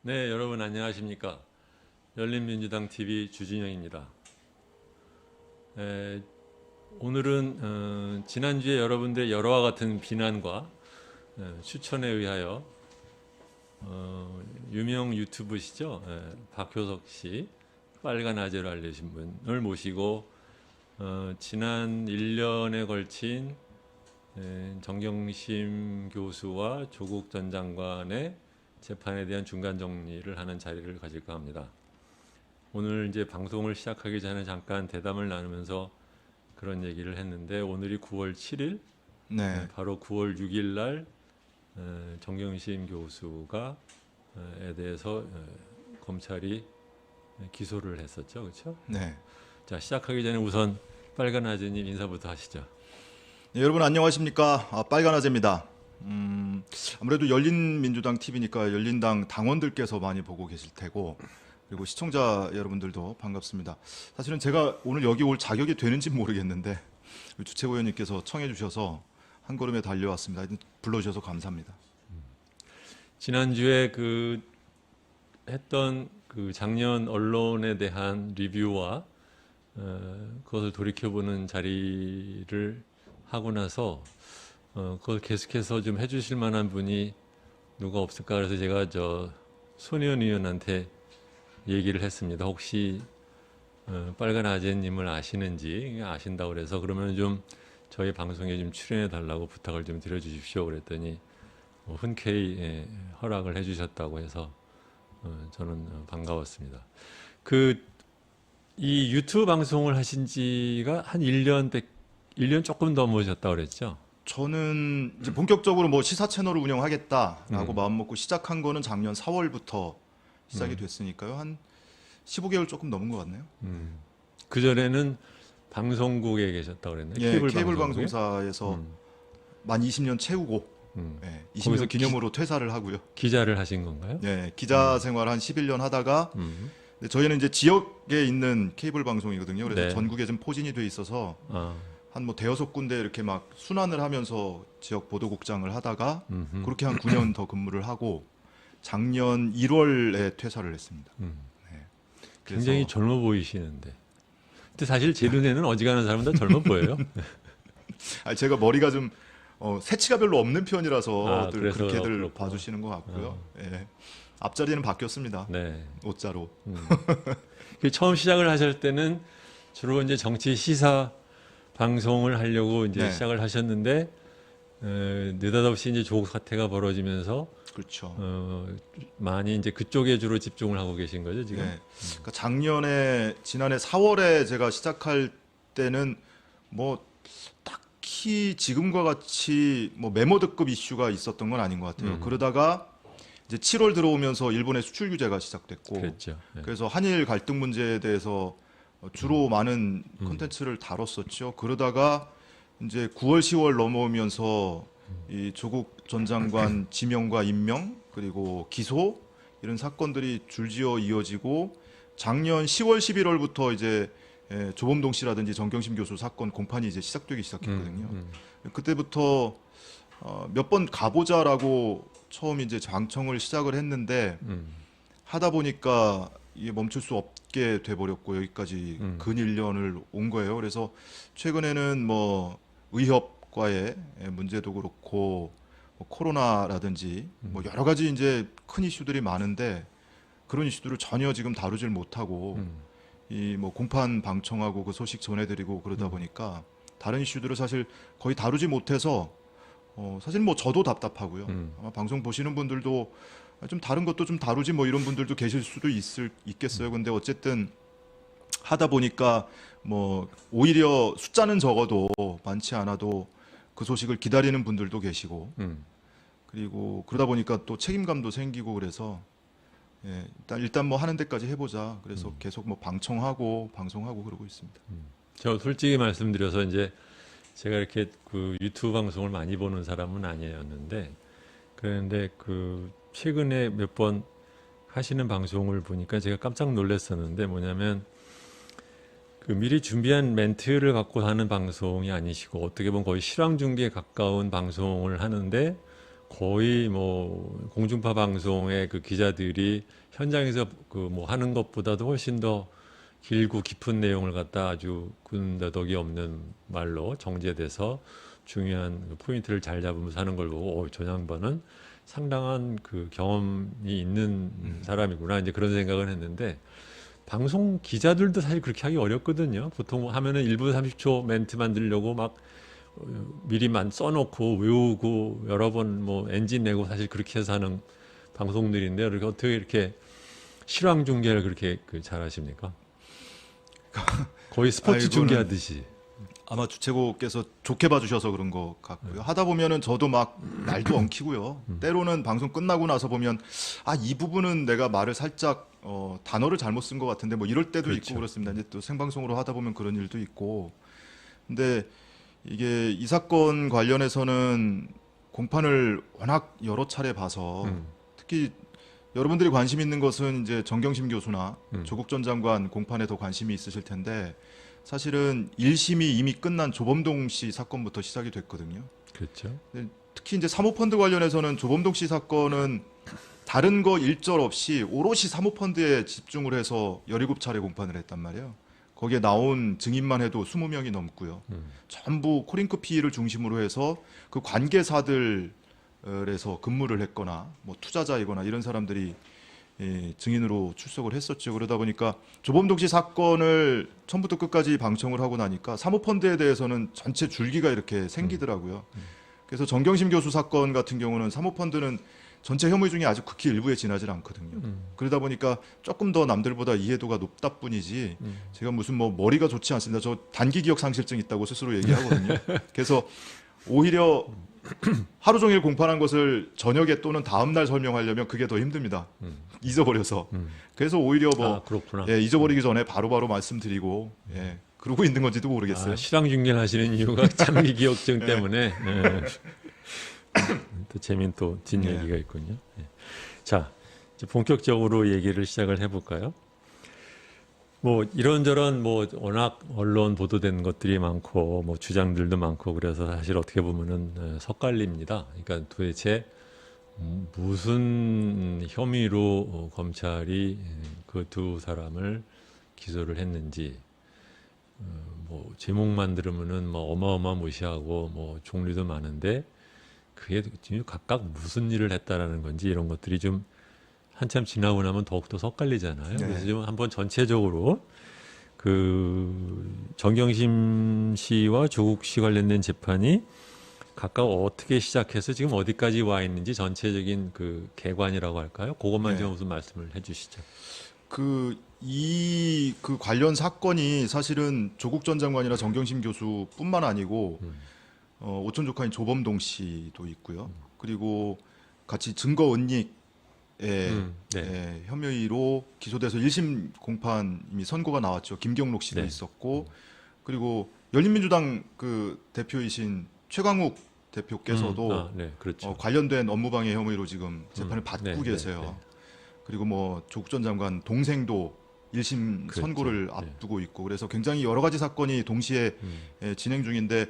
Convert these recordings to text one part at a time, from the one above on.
네, 여러분 안녕하십니까? 열린민주당 TV 주진영입니다. 오늘은 지난주에 여러분들의 여러와 같은 비난과 추천에 의하여 유명 유튜브시죠? 박효석 씨, 빨간 아재로 알려진 분을 모시고 지난 1년에 걸친 정경심 교수와 조국 전 장관의 재판에 대한 중간 정리를 하는 자리를 가질까 합니다. 오늘 이제 방송을 시작하기 전에 잠깐 대담을 나누면서 그런 얘기를 했는데 오늘이 9월 7일, 네. 바로 9월 6일 날 정경심 교수가 에 대해서 검찰이 기소를 했었죠, 그렇죠? 네. 자, 시작하기 전에 우선 빨간 아재님 인사부터 하시죠. 네, 여러분 안녕하십니까? 빨간 아재입니다. 아무래도 열린민주당 TV니까 열린당 당원들께서 많이 보고 계실 테고 그리고 시청자 여러분들도 반갑습니다. 사실은 제가 오늘 여기 올 자격이 되는지 모르겠는데 주최 의원님께서 청해 주셔서 한 걸음에 달려왔습니다. 불러주셔서 감사합니다. 지난주에 했던 작년 언론에 대한 리뷰와 그것을 돌이켜보는 자리를 하고 나서 그걸 계속해서 좀 해주실 만한 분이 누가 없을까 그래서 제가 손혜원 의원한테 얘기를 했습니다. 혹시 빨간 아재님을 아시는지 아신다고 그래서 그러면 좀 저희 방송에 좀 출연해 달라고 부탁을 좀 드려주십시오 그랬더니 흔쾌히 허락을 해주셨다고 해서 저는 반가웠습니다. 이 유튜브 방송을 하신 지가 한 1년 조금 넘으셨다고 그랬죠? 저는 이제 본격적으로 뭐 시사 채널을 운영하겠다라고 마음 먹고 시작한 거는 작년 4월부터 시작이 됐으니까요. 한 15개월 조금 넘은 것 같네요. 그 전에는 방송국에 계셨다고 그랬나요? 예, 케이블 방송국에? 방송사에서 만 20년 채우고 20년 기념으로 퇴사를 하고요. 기자를 하신 건가요? 네, 기자 생활 한 11년 하다가 근데 저희는 이제 지역에 있는 케이블 방송이거든요. 그래서 네. 전국에 좀 포진이 돼 있어서 한 뭐 대여섯 군데 이렇게 막 순환을 하면서 지역 보도국장을 하다가 그렇게 한 9년 더 근무를 하고 작년 1월에 퇴사를 했습니다. 네. 그래서 굉장히 젊어 보이시는데. 근데 사실 제 눈에는 어지간한 사람은 다 젊어 보여요. 제가 머리가 좀 새치가 별로 없는 편이라서 늘 그래서 그렇게들 그렇구나. 봐주시는 것 같고요. 예. 앞자리는 바뀌었습니다. 네. 옷자로. 처음 시작을 하실 때는 주로 이제 정치 시사 방송을 하려고 이제 네. 시작을 하셨는데 느닷없이 이제 조국 사태가 벌어지면서 그렇죠. 많이 이제 그쪽에 주로 집중을 하고 계신 거죠 지금? 네. 그러니까 지난해 4월에 제가 시작할 때는 뭐 딱히 지금과 같이 뭐 메모드급 이슈가 있었던 건 아닌 것 같아요. 그러다가 이제 7월 들어오면서 일본의 수출 규제가 시작됐고, 그랬죠. 네. 그래서 한일 갈등 문제에 대해서 주로 많은 콘텐츠를 다뤘었죠. 그러다가 이제 9월, 10월 넘어오면서 이 조국 전 장관 지명과 임명 그리고 기소 이런 사건들이 줄지어 이어지고 작년 10월, 11월부터 이제 조범동 씨라든지 정경심 교수 사건 공판이 이제 시작되기 시작했거든요. 그때부터 몇 번 가보자라고 처음 이제 장청을 시작을 했는데 하다 보니까 이게 멈출 수 없게 돼버렸고 여기까지 근 1년을 온 거예요. 그래서 최근에는 뭐 의협과의 문제도 그렇고 뭐 코로나라든지 뭐 여러 가지 이제 큰 이슈들이 많은데 그런 이슈들을 전혀 지금 다루질 못하고 이 뭐 공판 방청하고 그 소식 전해드리고 그러다 보니까 다른 이슈들을 사실 거의 다루지 못해서 사실 뭐 저도 답답하고요. 아마 방송 보시는 분들도 좀 다른 것도 좀 다루지 뭐 이런 분들도 계실 수도 있겠어요. 근데 어쨌든 하다 보니까 뭐 오히려 숫자는 적어도 많지 않아도 그 소식을 기다리는 분들도 계시고 그리고 그러다 보니까 또 책임감도 생기고 그래서 일단 뭐 하는 데까지 해보자. 그래서 계속 뭐 방청하고 방송하고 그러고 있습니다. 저 솔직히 말씀드려서 이제 제가 이렇게 유튜브 방송을 많이 보는 사람은 아니었는데 그런데 최근에 몇 번 하시는 방송을 보니까 제가 깜짝 놀랐었는데 뭐냐면 미리 준비한 멘트를 갖고 하는 방송이 아니시고 어떻게 보면 거의 실황 중계에 가까운 방송을 하는데 거의 뭐 공중파 방송의 그 기자들이 현장에서 그 뭐 하는 것보다도 훨씬 더 길고 깊은 내용을 갖다 아주 군더더기 없는 말로 정제돼서 중요한 그 포인트를 잘 잡으면서 하는 걸 보고 저 양반은 상당한 그 경험이 있는 사람이구나 이제 그런 생각을 했는데 방송 기자들도 사실 그렇게 하기 어렵거든요. 보통 하면은 1분 30초 멘트 만들려고 막 미리만 써놓고 외우고 여러 번 뭐 엔진 내고 사실 그렇게 해서 하는 방송들인데 이렇게 어떻게 이렇게 실황 중계를 그렇게 그 잘하십니까? 거의 스포츠 이거는 중계하듯이. 아마 주최국께서 좋게 봐주셔서 그런 것 같고요. 하다 보면은 저도 막 말도 엉키고요. 때로는 방송 끝나고 나서 보면 이 부분은 내가 말을 살짝 단어를 잘못 쓴 것 같은데 뭐 이럴 때도 그렇죠. 있고 그렇습니다. 이제 또 생방송으로 하다 보면 그런 일도 있고. 근데 이게 이 사건 관련해서는 공판을 워낙 여러 차례 봐서 특히 여러분들이 관심 있는 것은 이제 정경심 교수나 조국 전 장관 공판에 더 관심이 있으실 텐데 사실은 1심이 이미 끝난 조범동 씨 사건부터 시작이 됐거든요. 그렇죠. 특히 이제 사모펀드 관련해서는 조범동 씨 사건은 다른 거 일절 없이 오롯이 사모펀드에 집중을 해서 17차례 공판을 했단 말이에요. 거기에 나온 증인만 해도 20명이 넘고요. 전부 코링크 피의를 중심으로 해서 그 관계사들에서 근무를 했거나 뭐 투자자이거나 이런 사람들이 증인으로 출석을 했었죠. 그러다 보니까 조범동 씨 사건을 처음부터 끝까지 방청을 하고 나니까 사모펀드에 대해서는 전체 줄기가 이렇게 생기더라고요. 그래서 정경심 교수 사건 같은 경우는 사모펀드는 전체 혐의 중에 아주 극히 일부에 지나질 않거든요. 그러다 보니까 조금 더 남들보다 이해도가 높다 뿐이지 제가 무슨 뭐 머리가 좋지 않습니다. 저 단기 기억 상실증 있다고 스스로 얘기하거든요. 그래서 오히려 하루 종일 공판한 것을 저녁에 또는 다음 날 설명하려면 그게 더 힘듭니다. 잊어버려서. 그래서 오히려 뭐 그렇구나. 잊어버리기 전에 바로바로 말씀드리고 그러고 있는 건지도 모르겠어요. 실황 중계를 하시는 이유가 장기 기억증 때문에. 또 재미있는 또 뒷얘기가 있군요. 자, 이제 본격적으로 얘기를 시작을 해볼까요? 뭐 이런저런 뭐 워낙 언론 보도된 것들이 많고 뭐 주장들도 많고 그래서 사실 어떻게 보면은 섞갈립니다. 그러니까 도대체 무슨 혐의로 검찰이 그 두 사람을 기소를 했는지 뭐 제목만 들으면은 뭐 어마어마무시하고 뭐 종류도 많은데 그게 각각 무슨 일을 했다라는 건지 이런 것들이 좀 한참 지나고 나면 더욱더 섞갈리잖아요. 네. 그래서 좀 한번 전체적으로 그 정경심 씨와 조국 씨 관련된 재판이 각각 어떻게 시작해서 지금 어디까지 와 있는지 전체적인 그 개관이라고 할까요? 그것만 좀 무슨 말씀을 해주시죠. 그 관련 사건이 사실은 조국 전 장관이나 정경심 교수뿐만 아니고 오촌 조카인 조범동 씨도 있고요. 그리고 같이 증거 은닉 혐의로 기소돼서 1심 공판 이미 선고가 나왔죠. 김경록 씨도 있었고 그리고 열린민주당 그 대표이신 최강욱 대표께서도 그렇죠. 관련된 업무방해 혐의로 지금 재판을 받고 계세요. 그리고 뭐 조국 전 장관 동생도 1심 그렇죠. 선고를 앞두고 있고 그래서 굉장히 여러 가지 사건이 동시에 진행 중인데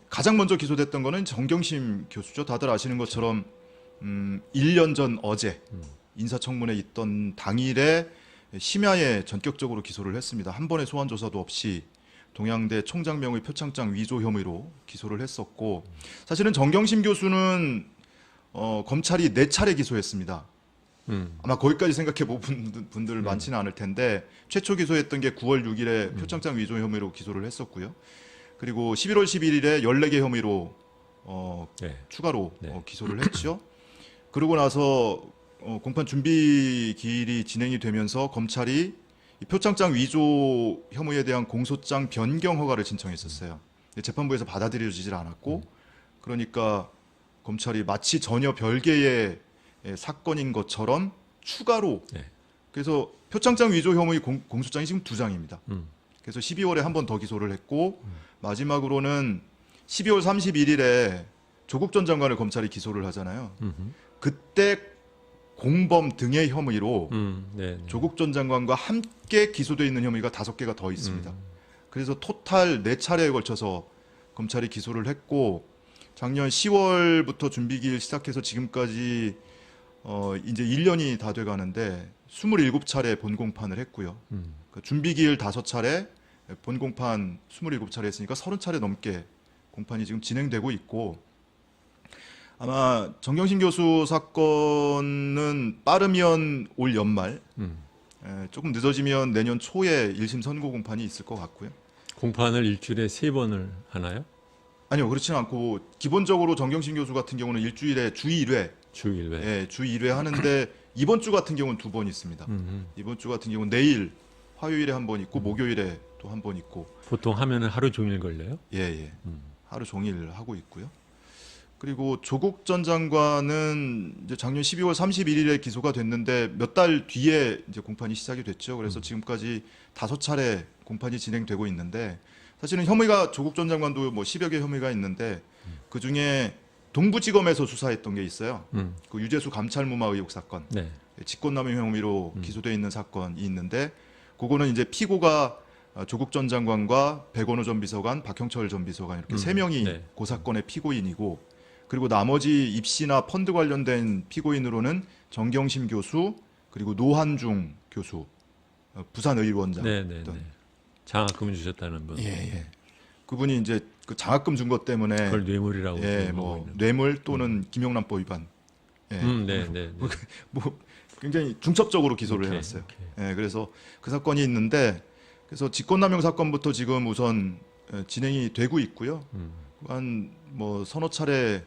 가장 먼저 기소됐던 거는 정경심 교수죠. 다들 아시는 것처럼 1년 전 어제 인사청문회 있던 당일에 심야에 전격적으로 기소를 했습니다. 한 번의 소환 조사도 없이 동양대 총장명의 표창장 위조 혐의로 기소를 했었고 사실은 정경심 교수는 검찰이 4차례 기소했습니다. 아마 거기까지 생각해 본 분들 많지는 않을 텐데 최초 기소했던 게 9월 6일에 표창장 위조 혐의로 기소를 했었고요. 그리고 11월 11일에 14개 혐의로 추가로 기소를 했죠. 그러고 나서 공판 준비 기일이 진행이 되면서 검찰이 이 표창장 위조 혐의에 대한 공소장 변경 허가를 신청했었어요. 재판부에서 받아들여지질 않았고 그러니까 검찰이 마치 전혀 별개의 사건인 것처럼 추가로 그래서 표창장 위조 혐의 공소장이 지금 2장입니다. 그래서 12월에 한 번 더 기소를 했고 마지막으로는 12월 31일에 조국 전 장관을 검찰이 기소를 하잖아요. 그때 공범 등의 혐의로 조국 전 장관과 함께 기소되어 있는 혐의가 5개가 더 있습니다. 그래서 토탈 4차례에 걸쳐서 검찰이 기소를 했고 작년 10월부터 준비기일 시작해서 지금까지 이제 1년이 다 돼가는데 27차례 본공판을 했고요. 그 준비기일 5차례, 본공판 27차례 했으니까 30차례 넘게 공판이 지금 진행되고 있고, 아마 정경심 교수 사건은 빠르면 올 연말, 조금 늦어지면 내년 초에 1심 선고 공판이 있을 것 같고요. 공판을 일주일에 3번을 하나요? 아니요, 그렇지는 않고 기본적으로 정경심 교수 같은 경우는 일주일에 주 1회, 주 1회. 예, 주 1회 하는데 이번 주 같은 경우는 2번 있습니다. 이번 주 같은 경우는 내일 화요일에 한 번 있고 목요일에 또 한 번 있고. 보통 하면은 하루 종일 걸려요? 예, 예. 하루 종일 하고 있고요. 그리고 조국 전 장관은 이제 작년 12월 31일에 기소가 됐는데 몇 달 뒤에 이제 공판이 시작이 됐죠. 그래서 지금까지 5차례 공판이 진행되고 있는데, 사실은 혐의가 조국 전 장관도 뭐 10여 개 혐의가 있는데 그 중에 동부지검에서 수사했던 게 있어요. 그 유재수 감찰무마 의혹 사건, 네. 직권남용 혐의로 기소돼 있는 사건이 있는데, 그거는 이제 피고가 조국 전 장관과 백원호 전 비서관, 박형철 전 비서관 이렇게 3명이 네. 그 사건의 피고인이고, 그리고 나머지 입시나 펀드 관련된 피고인으로는 정경심 교수, 그리고 노한중 교수, 부산의원장. 네, 네, 네. 장학금 주셨다는 분. 예, 예. 그분이 이제 그 장학금 준 것 때문에 그걸 뇌물이라고 예, 지금 뭐 하고 있는. 뇌물 또는 김영란법 위반. 예. 네, 네, 네. 뭐 굉장히 중첩적으로 기소를 오케이, 해놨어요. 오케이. 예, 그래서 그 사건이 있는데, 그래서 직권남용 사건부터 지금 우선 진행이 되고 있고요. 한 뭐 서너 차례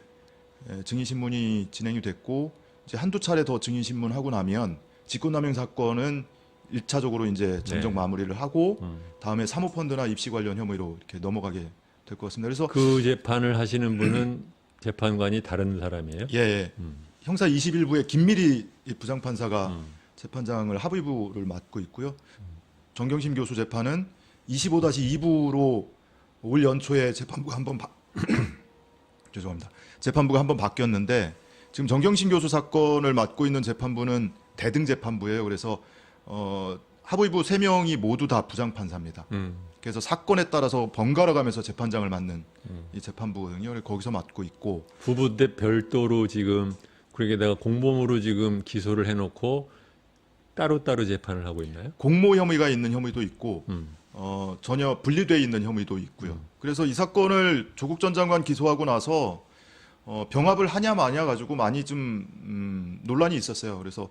증인 신문이 진행이 됐고, 이제 한두 차례 더 증인 신문하고 나면 직권남용 사건은 1차적으로 이제 잠정 네. 마무리를 하고 다음에 사모펀드나 입시 관련 혐의로 이렇게 넘어가게 될 것 같습니다. 그래서 그 재판을 하시는 분은 재판관이 다른 사람이에요? 예, 예. 형사 21부의 김미리 부장판사가 재판장을 합의부를 맡고 있고요. 정경심 교수 재판은 25-2부로 올 연초에 재판부가 한번 죄송합니다. 재판부가 한번 바뀌었는데, 지금 정경심 교수 사건을 맡고 있는 재판부는 대등 재판부예요. 그래서 합의부 3명이 모두 다 부장판사입니다. 그래서 사건에 따라서 번갈아 가면서 재판장을 맡는 이 재판부거든요. 그래서 거기서 맡고 있고, 부부대 별도로 지금 그러게 내가 공범으로 지금 기소를 해놓고 따로따로 재판을 하고 있나요? 공모 혐의가 있는 혐의도 있고 음. 전혀 분리되어 있는 혐의도 있고요. 그래서 이 사건을 조국 전 장관 기소하고 나서 병합을 하냐 마냐 가지고 많이 좀 논란이 있었어요. 그래서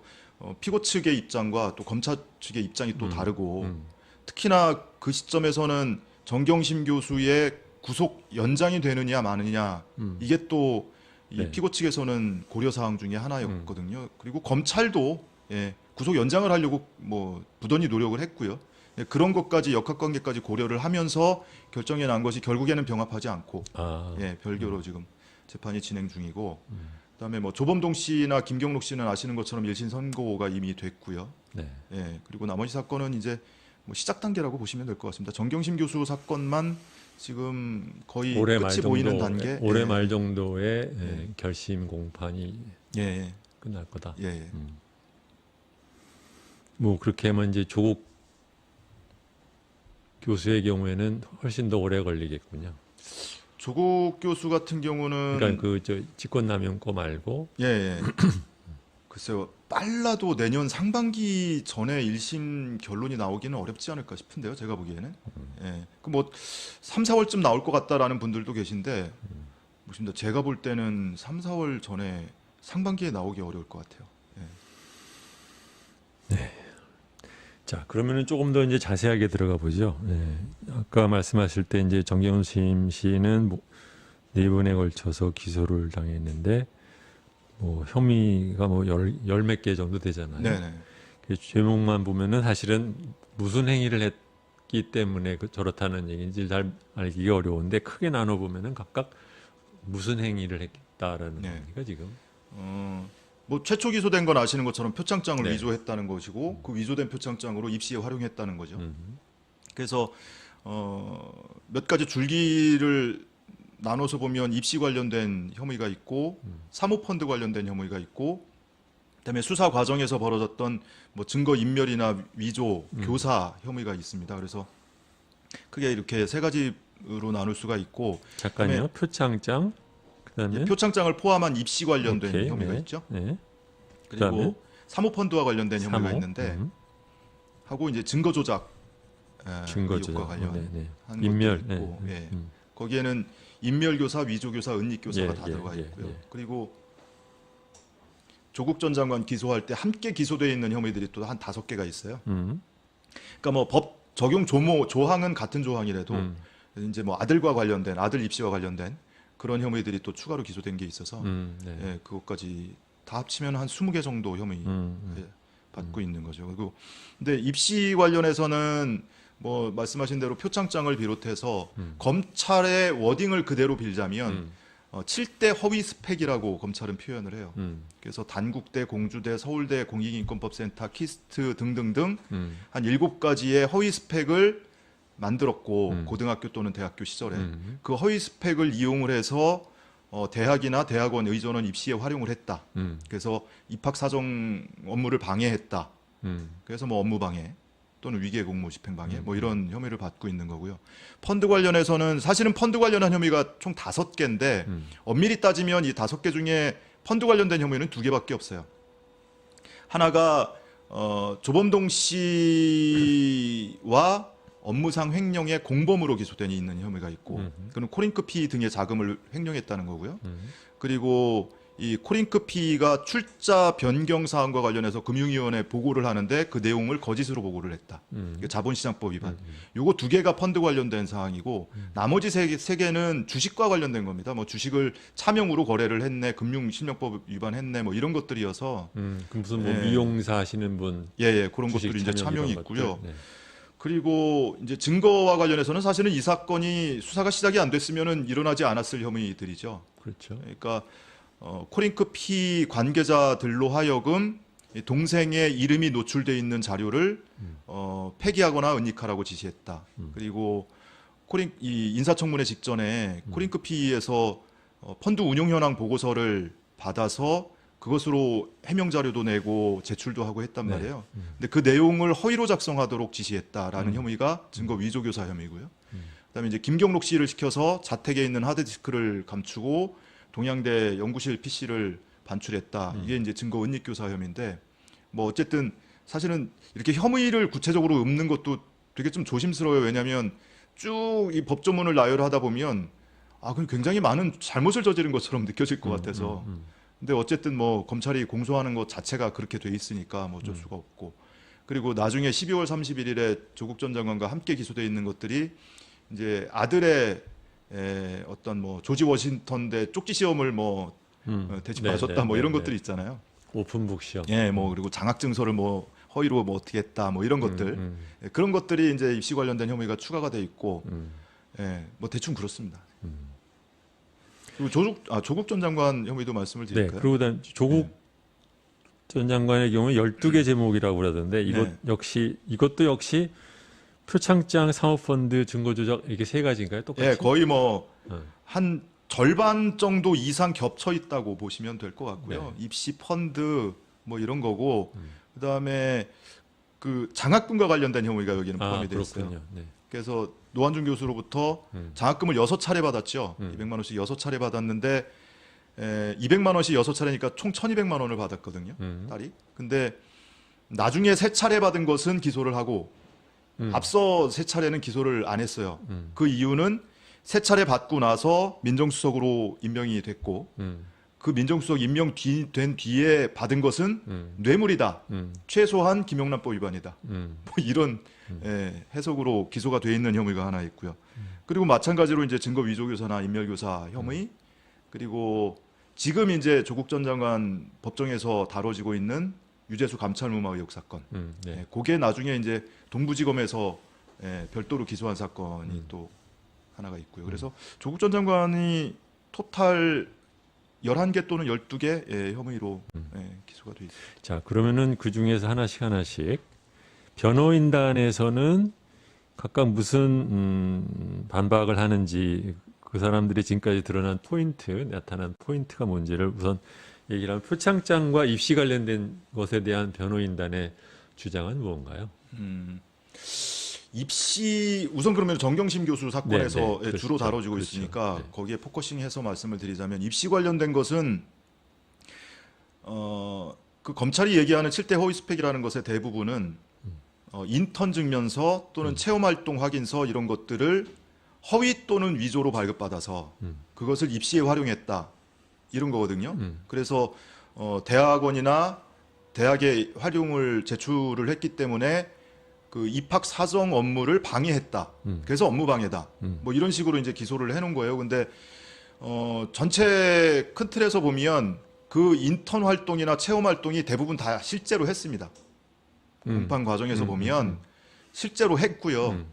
피고 측의 입장과 또 검찰 측의 입장이 또 다르고, 특히나 그 시점에서는 정경심 교수의 구속 연장이 되느냐 마느냐, 이게 또 이 네. 피고 측에서는 고려 사항 중에 하나였거든요. 그리고 검찰도 예, 구속 연장을 하려고 뭐 부단히 노력을 했고요. 예, 그런 것까지 역학관계까지 고려를 하면서 결정이 난 것이 결국에는 병합하지 않고 아, 예, 별개로 지금 재판이 진행 중이고, 그다음에 뭐 조범동 씨나 김경록 씨는 아시는 것처럼 1심 선고가 이미 됐고요. 네. 예, 그리고 나머지 사건은 이제 뭐 시작 단계라고 보시면 될 것 같습니다. 정경심 교수 사건만 지금 거의 올해 말 끝이 정도, 보이는 단계. 올해 예, 말 정도에 결심 공판이 예, 예, 끝날 거다. 예, 예. 뭐 그렇게 하면 이제 조국 교수의 경우에는 훨씬 더 오래 걸리겠군요. 조국 교수 같은 경우는 그러니까 그 저 직권남용 거 말고 예, 예. 글쎄요, 빨라도 내년 상반기 전에 1심 결론이 나오기는 어렵지 않을까 싶은데요, 제가 보기에는. 예. 그 뭐 3, 4월쯤 나올 것 같다라는 분들도 계신데, 무십니다. 제가 볼 때는 3, 4월 전에 상반기에 나오기 어려울 것 같아요. 자, 그러면은 조금 더 이제 자세하게 들어가 보죠. 네. 아까 말씀하실 때 이제 정경심 씨는 뭐 4번에 걸쳐서 기소를 당했는데 뭐 혐의가 뭐 열 몇 개 정도 되잖아요. 네, 네. 그 제목만 보면은 사실은 무슨 행위를 했기 때문에 저렇다는 얘기인지 잘 알기가 어려운데 크게 나눠 보면은 각각 무슨 행위를 했다라는 네. 얘기가 지금. 뭐 최초 기소된 건 아시는 것처럼 표창장을 네. 위조했다는 것이고, 그 위조된 표창장으로 입시에 활용했다는 거죠. 그래서 몇 가지 줄기를 나눠서 보면 입시 관련된 혐의가 있고, 사모펀드 관련된 혐의가 있고, 그다음에 수사 과정에서 벌어졌던 뭐 증거 인멸이나 위조, 교사 혐의가 있습니다. 그래서 크게 이렇게 세 가지로 나눌 수가 있고, 잠깐요. 표창장, 그다음에 표창장을 포함한 입시 관련된 오케이, 혐의가 네. 있죠. 네. 그리고 그다음에? 사모펀드와 관련된 혐의가 사모. 있는데 하고 이제 증거 조작 증거 의혹과 조작. 관련한 네, 네. 것도 인멸. 있고, 네. 예. 거기에는 인멸교사, 위조교사, 은닉교사가 예, 다 예, 들어가 예, 있고요. 예. 그리고 조국 전 장관 기소할 때 함께 기소되어 있는 혐의들이 또 한 5개가 있어요. 그러니까 뭐 법 적용 조항은 같은 조항이라도 이제 뭐 아들과 관련된 아들 입시와 관련된 그런 혐의들이 또 추가로 기소된 게 있어서 네. 예, 그것까지 다 합치면 한 20개 정도 혐의 예, 받고 있는 거죠. 그리고 근데 입시 관련해서는 뭐 말씀하신 대로 표창장을 비롯해서 검찰의 워딩을 그대로 빌자면 7대 허위 스펙이라고 검찰은 표현을 해요. 그래서 단국대, 공주대, 서울대 공익인권법센터, 키스트 등등등 한 7가지의 허위 스펙을 만들었고 고등학교 또는 대학교 시절에 그 허위 스펙을 이용을 해서 대학이나 대학원 의전원 입시에 활용을 했다. 그래서 입학 사정 업무를 방해했다. 그래서 뭐 업무 방해 또는 위계 공무 집행 방해 뭐 이런 혐의를 받고 있는 거고요. 펀드 관련해서는 사실은 펀드 관련한 혐의가 총 5개인데 엄밀히 따지면 이 5개 중에 펀드 관련된 혐의는 2개밖에 없어요. 하나가 조범동 씨와 업무상 횡령의 공범으로 기소된 있는 혐의가 있고 그는 코링크피 등의 자금을 횡령했다는 거고요. 그리고 이 코링크피가 출자 변경 사항과 관련해서 금융위원회에 보고를 하는데 그 내용을 거짓으로 보고를 했다. 자본시장법 위반. 요거 2개가 펀드 관련된 사항이고 나머지 3개는 주식과 관련된 겁니다. 뭐 주식을 차명으로 거래를 했네, 금융실명법 위반했네, 뭐 이런 것들이어서 그럼 무슨 뭐 예. 미용사 하시는 분 예, 그런 주식 것들이 이제 차명 차명이 이런 있고요. 것들. 네. 그리고 이제 증거와 관련해서는 사실은 이 사건이 수사가 시작이 안 됐으면은 일어나지 않았을 혐의들이죠. 그렇죠. 그러니까 코링크피 관계자들로 하여금 이 동생의 이름이 노출돼 있는 자료를 폐기하거나 은닉하라고 지시했다. 그리고 이 인사청문회 직전에 코링크피에서 펀드 운용 현황 보고서를 받아서 그것으로 해명 자료도 내고 제출도 하고 했단 네. 말이에요. 근데 그 내용을 허위로 작성하도록 지시했다라는 혐의가 증거 위조 교사 혐의고요. 그다음에 이제 김경록 씨를 시켜서 자택에 있는 하드디스크를 감추고 동양대 연구실 PC를 반출했다. 이게 이제 증거 은닉 교사 혐의인데 뭐 어쨌든 사실은 이렇게 혐의를 구체적으로 읊는 것도 되게 좀 조심스러워요. 왜냐하면 쭉 이 법조문을 나열하다 보면 그럼 굉장히 많은 잘못을 저지른 것처럼 느껴질 것 같아서. 근데 어쨌든 뭐 검찰이 공소하는 것 자체가 그렇게 돼 있으니까 뭐 어쩔 수가 없고. 그리고 나중에 12월 31일에 조국 전 장관과 함께 기소돼 있는 것들이 이제 아들의 어떤 뭐 조지 워싱턴대 쪽지 시험을 뭐 대집하셨다 네, 뭐 네, 이런 네. 것들이 있잖아요. 오픈북 시험. 예, 뭐 그리고 장학증서를 뭐 허위로 뭐 어떻게 했다 뭐 이런 것들 예, 그런 것들이 이제 입시 관련된 혐의가 추가가 돼 있고 예, 뭐 대충 그렇습니다. 그리고 조국 전 장관 혐의도 말씀을 네. 드릴까요? 그리고 단 조국 전 장관의 경우 12개 제목이라고 그러던데 네. 이것도 역시 표창장, 사모펀드, 증거조작 이게 3가지인가요? 똑같이? 예, 거의 뭐 어. 한 절반 정도 이상 겹쳐 있다고 보시면 될 것 같고요. 네. 입시 펀드 뭐 이런 거고 그다음에 그 장학금과 관련된 혐의가 여기는 포함이 되어 있어요. 그렇군요. 네. 그래서 노한준 교수로부터 장학금을 6차례 받았죠. 200만 원씩 6차례 받았는데 200만 원씩 6차례니까 총 1,200만 원을 받았거든요. 딸이. 근데 나중에 3차례 받은 것은 기소를 하고 앞서 3차례는 기소를 안 했어요. 그 이유는 3차례 받고 나서 민정수석으로 임명이 됐고 그 민정수석 된 뒤에 받은 것은 뇌물이다. 최소한 김영란법 위반이다. 뭐 이런 해석으로 기소가 돼 있는 혐의가 하나 있고요. 그리고 마찬가지로 이제 증거 위조 교사나 인멸 교사 혐의 그리고 지금 이제 조국 전 장관 법정에서 다뤄지고 있는 유재수 감찰무마 의혹 사건. 네. 그게 나중에 이제 동부지검에서 별도로 기소한 사건이 또 하나가 있고요. 그래서 조국 전 장관이 토탈 11개 또는 12개 혐의로 기소가 돼 있습니다. 자, 그러면은 그 중에서 하나씩 변호인단에서는 각각 무슨 반박을 하는지 그 사람들이 지금까지 드러난 나타난 포인트가 뭔지를 우선 얘기를 하면 표창장과 입시 관련된 것에 대한 변호인단의 주장은 무언가요? 입시 우선 그러면 정경심 교수 사건에서 네, 네. 예, 주로 그렇죠. 다뤄지고 그렇죠. 있으니까 네. 거기에 포커싱해서 말씀을 드리자면 입시 관련된 것은 그 검찰이 얘기하는 7대 허위 스펙이라는 것의 대부분은 인턴 증명서 또는 체험 활동 확인서 이런 것들을 허위 또는 위조로 발급받아서 그것을 입시에 활용했다 이런 거거든요. 그래서 대학원이나 대학에 활용을 제출을 했기 때문에 그 입학 사정 업무를 방해했다. 그래서 업무 방해다. 뭐 이런 식으로 이제 기소를 해놓은 거예요. 근데 전체 큰 틀에서 보면 그 인턴 활동이나 체험 활동이 대부분 다 실제로 했습니다. 공판 과정에서 보면 실제로 했고요.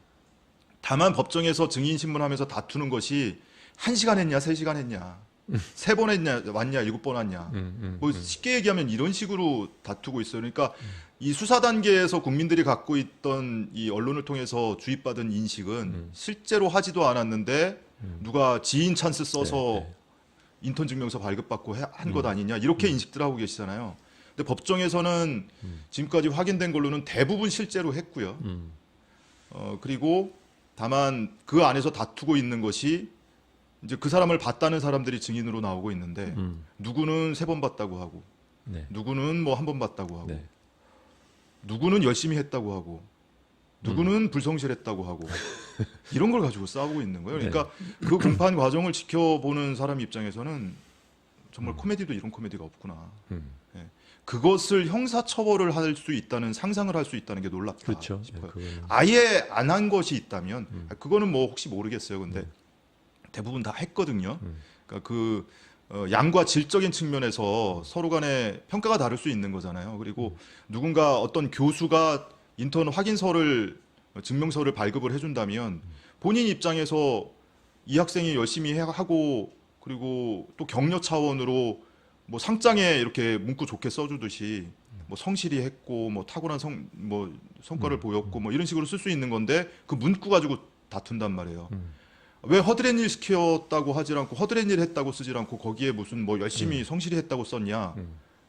다만 법정에서 증인 신문하면서 다투는 것이 1시간 했냐, 3시간 했냐, 3번 했냐, 왔냐, 7번 왔냐. 뭐 쉽게 얘기하면 이런 식으로 다투고 있어요. 그러니까 이 수사 단계에서 국민들이 갖고 있던 이 언론을 통해서 주입받은 인식은 실제로 하지도 않았는데 누가 지인 찬스 써서 네. 인턴 증명서 발급받고 한 것 아니냐 이렇게 인식들 하고 계시잖아요. 근데 법정에서는 지금까지 확인된 걸로는 대부분 실제로 했고요. 그리고 다만 그 안에서 다투고 있는 것이 이제 그 사람을 봤다는 사람들이 증인으로 나오고 있는데 누구는 3번 봤다고 하고 네. 누구는 뭐 1번 봤다고 하고 네. 누구는 열심히 했다고 하고 누구는 불성실했다고 하고 이런 걸 가지고 싸우고 있는 거예요. 그러니까 그 공판 과정을 지켜보는 사람 입장에서는 정말 코미디도 이런 코미디가 없구나. 예. 그것을 형사처벌을 할 수 있다는 상상을 할 수 있다는 게 놀랍다 그렇죠. 싶어요. 네, 그거는. 아예 안 한 것이 있다면 그거는 뭐 혹시 모르겠어요. 근데 대부분 다 했거든요. 그러니까 그 양과 질적인 측면에서 서로 간에 평가가 다를 수 있는 거잖아요. 그리고 누군가 어떤 교수가 인턴 확인서를 증명서를 발급을 해준다면 본인 입장에서 이 학생이 열심히 하고 그리고 또 격려 차원으로 뭐 상장에 이렇게 문구 좋게 써주듯이 뭐 성실히 했고 뭐 탁월한 성과를 보였고 뭐 이런 식으로 쓸 수 있는 건데 그 문구 가지고 다툰단 말이에요. 왜 허드렛 일 시켰다고 하질 않고 허드렛 일 했다고 쓰질 않고 거기에 무슨 뭐 열심히 성실히 했다고 썼냐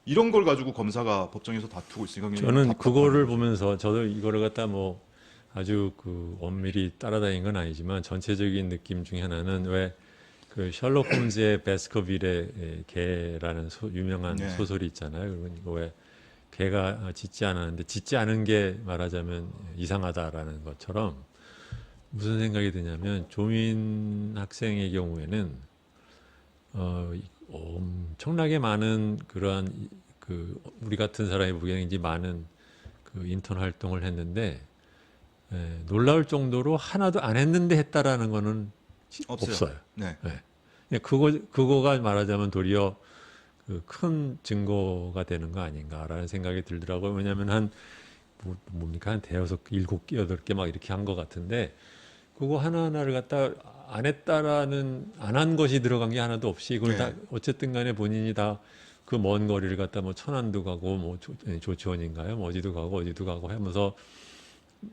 이런 걸 가지고 검사가 법정에서 다투고 있으니까 굉장히 저는 답답한 그거를 거죠. 보면서 저도 이거를 갖다 뭐 아주 그 엄밀히 따라다닌 건 아니지만 전체적인 느낌 중에 하나는 왜 그 셜록 홈즈의 베스커빌의 개라는 유명한 네. 소설이 있잖아요. 그러면 이거 왜 개가 짖지 않았는데 짖지 않은 게 말하자면 이상하다라는 것처럼 무슨 생각이 드냐면 조민 학생의 경우에는 엄청나게 많은 그러한 그 우리 같은 사람이 보기에는 이제 많은 그 인턴 활동을 했는데 놀라울 정도로 하나도 안 했는데 했다라는 거는 없어요. 네. 그거가 말하자면 도리어 그 큰 증거가 되는 거 아닌가라는 생각이 들더라고요. 왜냐하면 뭡니까 한 대여섯 일곱 개 여덟 개 막 이렇게 한 것 같은데 그거 하나하나를 갖다 안 했다라는 안 한 것이 들어간 게 하나도 없이 그걸 네. 다 어쨌든 간에 본인이 다 그 먼 거리를 갖다 뭐 천안도 가고 뭐 조치원인가요? 뭐 어디도 가고 하면서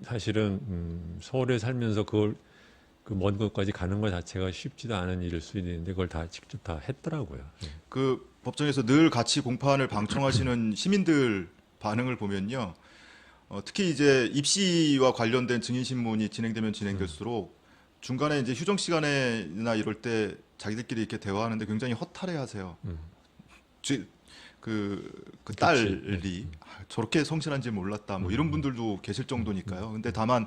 사실은 서울에 살면서 그걸 그 먼 곳까지 가는 것 자체가 쉽지도 않은 일일 수 있는데 그걸 다 직접 다 했더라고요. 그 법정에서 늘 같이 공판을 방청하시는 시민들 반응을 보면요. 특히 이제 입시와 관련된 증인 신문이 진행되면 진행될수록 중간에 이제 휴정 시간에나 이럴 때 자기들끼리 이렇게 대화하는데 굉장히 허탈해하세요. 그 딸이 저렇게 성실한지 몰랐다. 뭐 이런 분들도 계실 정도니까요. 근데 다만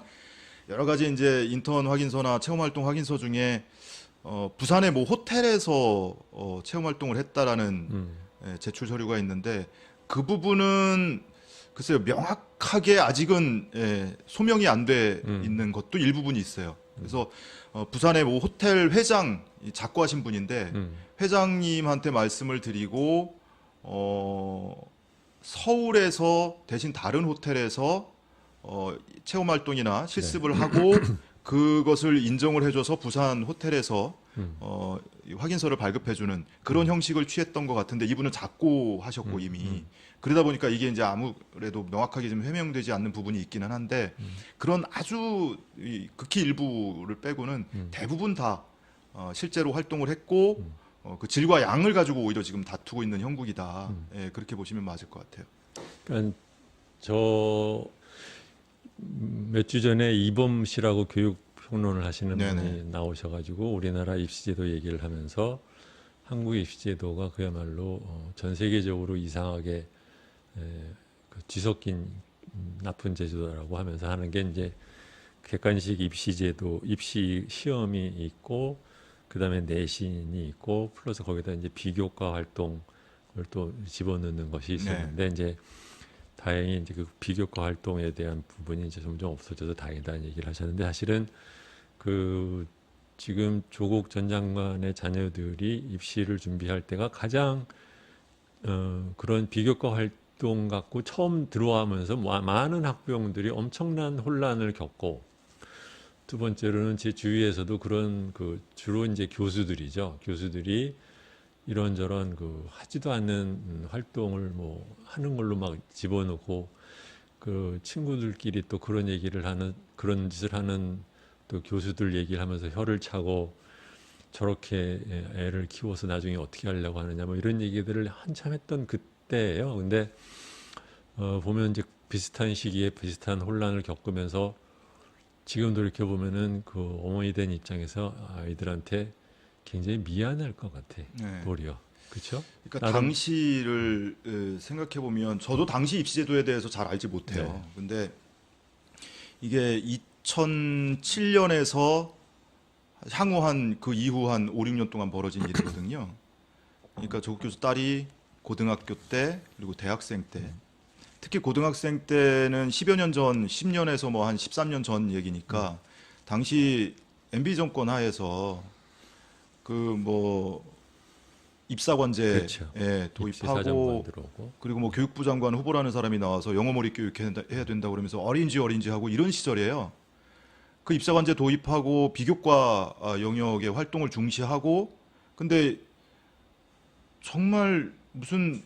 여러 가지 이제 인턴 확인서나 체험 활동 확인서 중에 부산의 모 호텔에서 체험 활동을 했다라는 제출 서류가 있는데 그 부분은 글쎄요 명확하게 아직은 소명이 안 돼 있는 것도 일부분이 있어요. 그래서 부산의 모 호텔 회장 작고하신 분인데 회장님한테 말씀을 드리고 서울에서 대신 다른 호텔에서 체험 활동이나 실습을 하고 그것을 인정을 해줘서 부산 호텔에서 이 확인서를 발급해주는 그런 형식을 취했던 것 같은데 이분은 작고하셨고 이미 그러다 보니까 이게 이제 아무래도 명확하게 좀 해명되지 않는 부분이 있기는 한데 그런 아주 극히 일부를 빼고는 대부분 다 실제로 활동을 했고 그 질과 양을 가지고 오히려 지금 다투고 있는 형국이다. 예, 그렇게 보시면 맞을 것 같아요. 그러니까 저 몇 주 전에 이범 씨라고 교육 평론을 하시는 네네. 분이 나오셔가지고 우리나라 입시제도 얘기를 하면서 한국의 입시제도가 그야말로 전 세계적으로 이상하게 그 뒤섞인 나쁜 제도라고 하면서 하는 게 이제 객관식 입시제도, 입시 시험이 있고 그다음에 내신이 있고 플러스 거기다 이제 비교과 활동을 또 집어넣는 것이 있었는데 이제 다행히 이제 그 비교과 활동에 대한 부분이 이제 점점 없어져서 다행이다는 얘기를 하셨는데 사실은 그 지금 조국 전 장관의 자녀들이 입시를 준비할 때가 가장 그런 비교과 활동 갖고 처음 들어가면서 많은 학부형들이 엄청난 혼란을 겪고 두 번째로는 제 주위에서도 그런 그 주로 이제 교수들이죠. 교수들이 이런저런 그 하지도 않는 활동을 뭐 하는 걸로 막 집어넣고 그 친구들끼리 또 그런 얘기를 하는 그런 짓을 하는 또 교수들 얘기를 하면서 혀를 차고 저렇게 애를 키워서 나중에 어떻게 하려고 하느냐 뭐 이런 얘기들을 한참 했던 그때예요. 근데 보면 이제 비슷한 시기에 비슷한 혼란을 겪으면서 지금 돌이켜 보면은 그 어머니 된 입장에서 아이들한테 굉장히 미안할 것 같아. 네. 도리어. 그렇죠? 그러니까 당시를 생각해 보면 저도 당시 입시제도에 대해서 잘 알지 못해요. 네. 근데 이게 2007년에서 향후 그 이후 한 5, 6년 동안 벌어진 일이거든요. 그러니까 조국 교수 딸이 고등학교 때 그리고 대학생 때 특히 고등학생 때는 10여 년 전, 10년에서 뭐 한 13년 전 얘기니까 당시 MB 정권 하에서 그 뭐 입사관제에 그렇죠. 도입하고 입시사정관 들어오고. 그리고 뭐 교육부 장관 후보라는 사람이 나와서 영어 몰입 교육 해야 된다 그러면서 어린지 하고 이런 시절이에요. 그 입사관제 도입하고 비교과 영역의 활동을 중시하고 근데 정말 무슨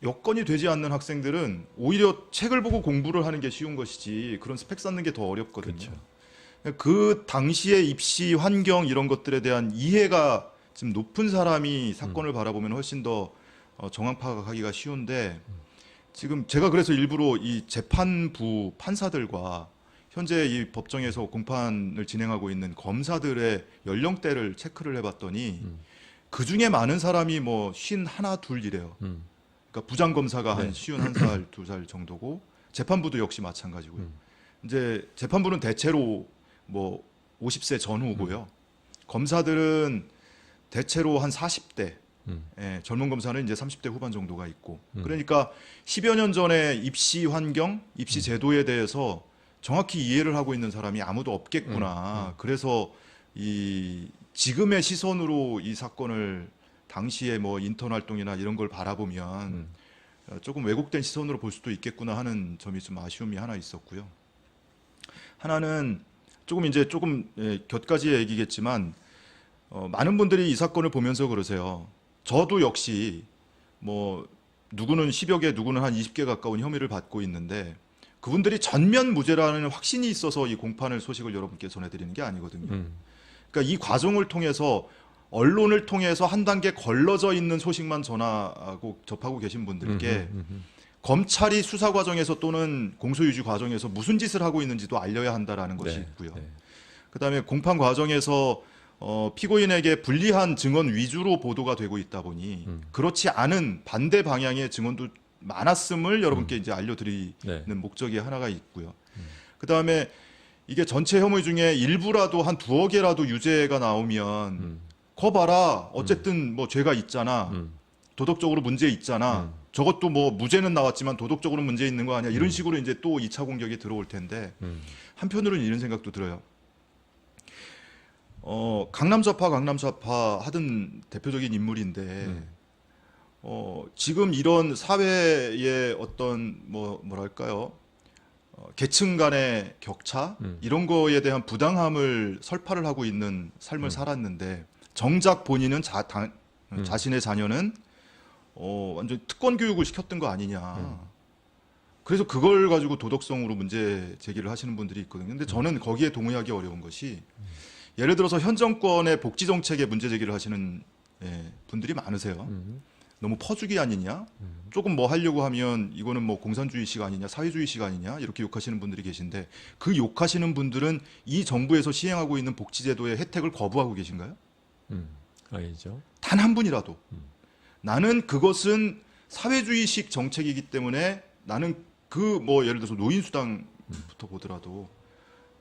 여건이 되지 않는 학생들은 오히려 책을 보고 공부를 하는 게 쉬운 것이지 그런 스펙 쌓는 게 더 어렵거든요. 그렇죠. 그 당시의 입시 환경 이런 것들에 대한 이해가 지금 높은 사람이 사건을 바라보면 훨씬 더 정황 파악하기가 쉬운데 지금 제가 그래서 일부러 이 재판부 판사들과 현재 이 법정에서 공판을 진행하고 있는 검사들의 연령대를 체크를 해봤더니 그 중에 많은 사람이 뭐 51, 2이래요. 그러니까 부장 검사가 한 네. 51살, 2살 정도고 재판부도 역시 마찬가지고요. 이제 재판부는 대체로 뭐 50세 전후고요. 검사들은 대체로 한 40대, 젊은 검사는 이제 30대 후반 정도가 있고. 그러니까 10여 년 전에 입시 환경, 입시 제도에 대해서 정확히 이해를 하고 있는 사람이 아무도 없겠구나. 그래서 이 지금의 시선으로 이 사건을 당시에 뭐 인턴 활동이나 이런 걸 바라보면 조금 왜곡된 시선으로 볼 수도 있겠구나 하는 점이 좀 아쉬움이 하나 있었고요. 하나는 조금 곁가지의 얘기겠지만 많은 분들이 이 사건을 보면서 그러세요. 저도 역시 뭐 누구는 10여 개, 누구는 한 20개 가까운 혐의를 받고 있는데 그분들이 전면 무죄라는 확신이 있어서 이 공판을 소식을 여러분께 전해드리는 게 아니거든요. 그러니까 이 과정을 통해서 언론을 통해서 한 단계 걸러져 있는 소식만 접하고 계신 분들께 검찰이 수사 과정에서 또는 공소유지 과정에서 무슨 짓을 하고 있는지도 알려야 한다라는 것이 네, 있고요. 네. 그다음에 공판 과정에서 피고인에게 불리한 증언 위주로 보도가 되고 있다 보니 그렇지 않은 반대 방향의 증언도 많았음을 여러분께 이제 알려드리는 네. 목적이 하나가 있고요. 그다음에 이게 전체 혐의 중에 일부라도 한 2억 개라도 유죄가 나오면 거 봐라. 어쨌든 뭐 죄가 있잖아. 도덕적으로 문제 있잖아. 저것도 뭐 무죄는 나왔지만 도덕적으로 문제 있는 거 아니야. 이런 식으로 이제 또 2차 공격이 들어올 텐데 한편으로는 이런 생각도 들어요. 강남좌파 하던 대표적인 인물인데 지금 이런 사회의 어떤 뭐랄까요? 계층 간의 격차 이런 거에 대한 부당함을 설파를 하고 있는 삶을 살았는데 정작 본인은 자신의 자녀는 완전 특권 교육을 시켰던 거 아니냐. 그래서 그걸 가지고 도덕성으로 문제 제기를 하시는 분들이 있거든요. 근데 저는 거기에 동의하기 어려운 것이 예를 들어서 현 정권의 복지 정책에 문제 제기를 하시는 분들이 많으세요. 너무 퍼주기 아니냐? 조금 뭐 하려고 하면 이거는 뭐 공산주의식 아니냐, 사회주의식 아니냐 이렇게 욕하시는 분들이 계신데 그 욕하시는 분들은 이 정부에서 시행하고 있는 복지제도의 혜택을 거부하고 계신가요? 아니죠. 단 한 분이라도 나는 그것은 사회주의식 정책이기 때문에 나는 그 뭐 예를 들어서 노인수당부터 보더라도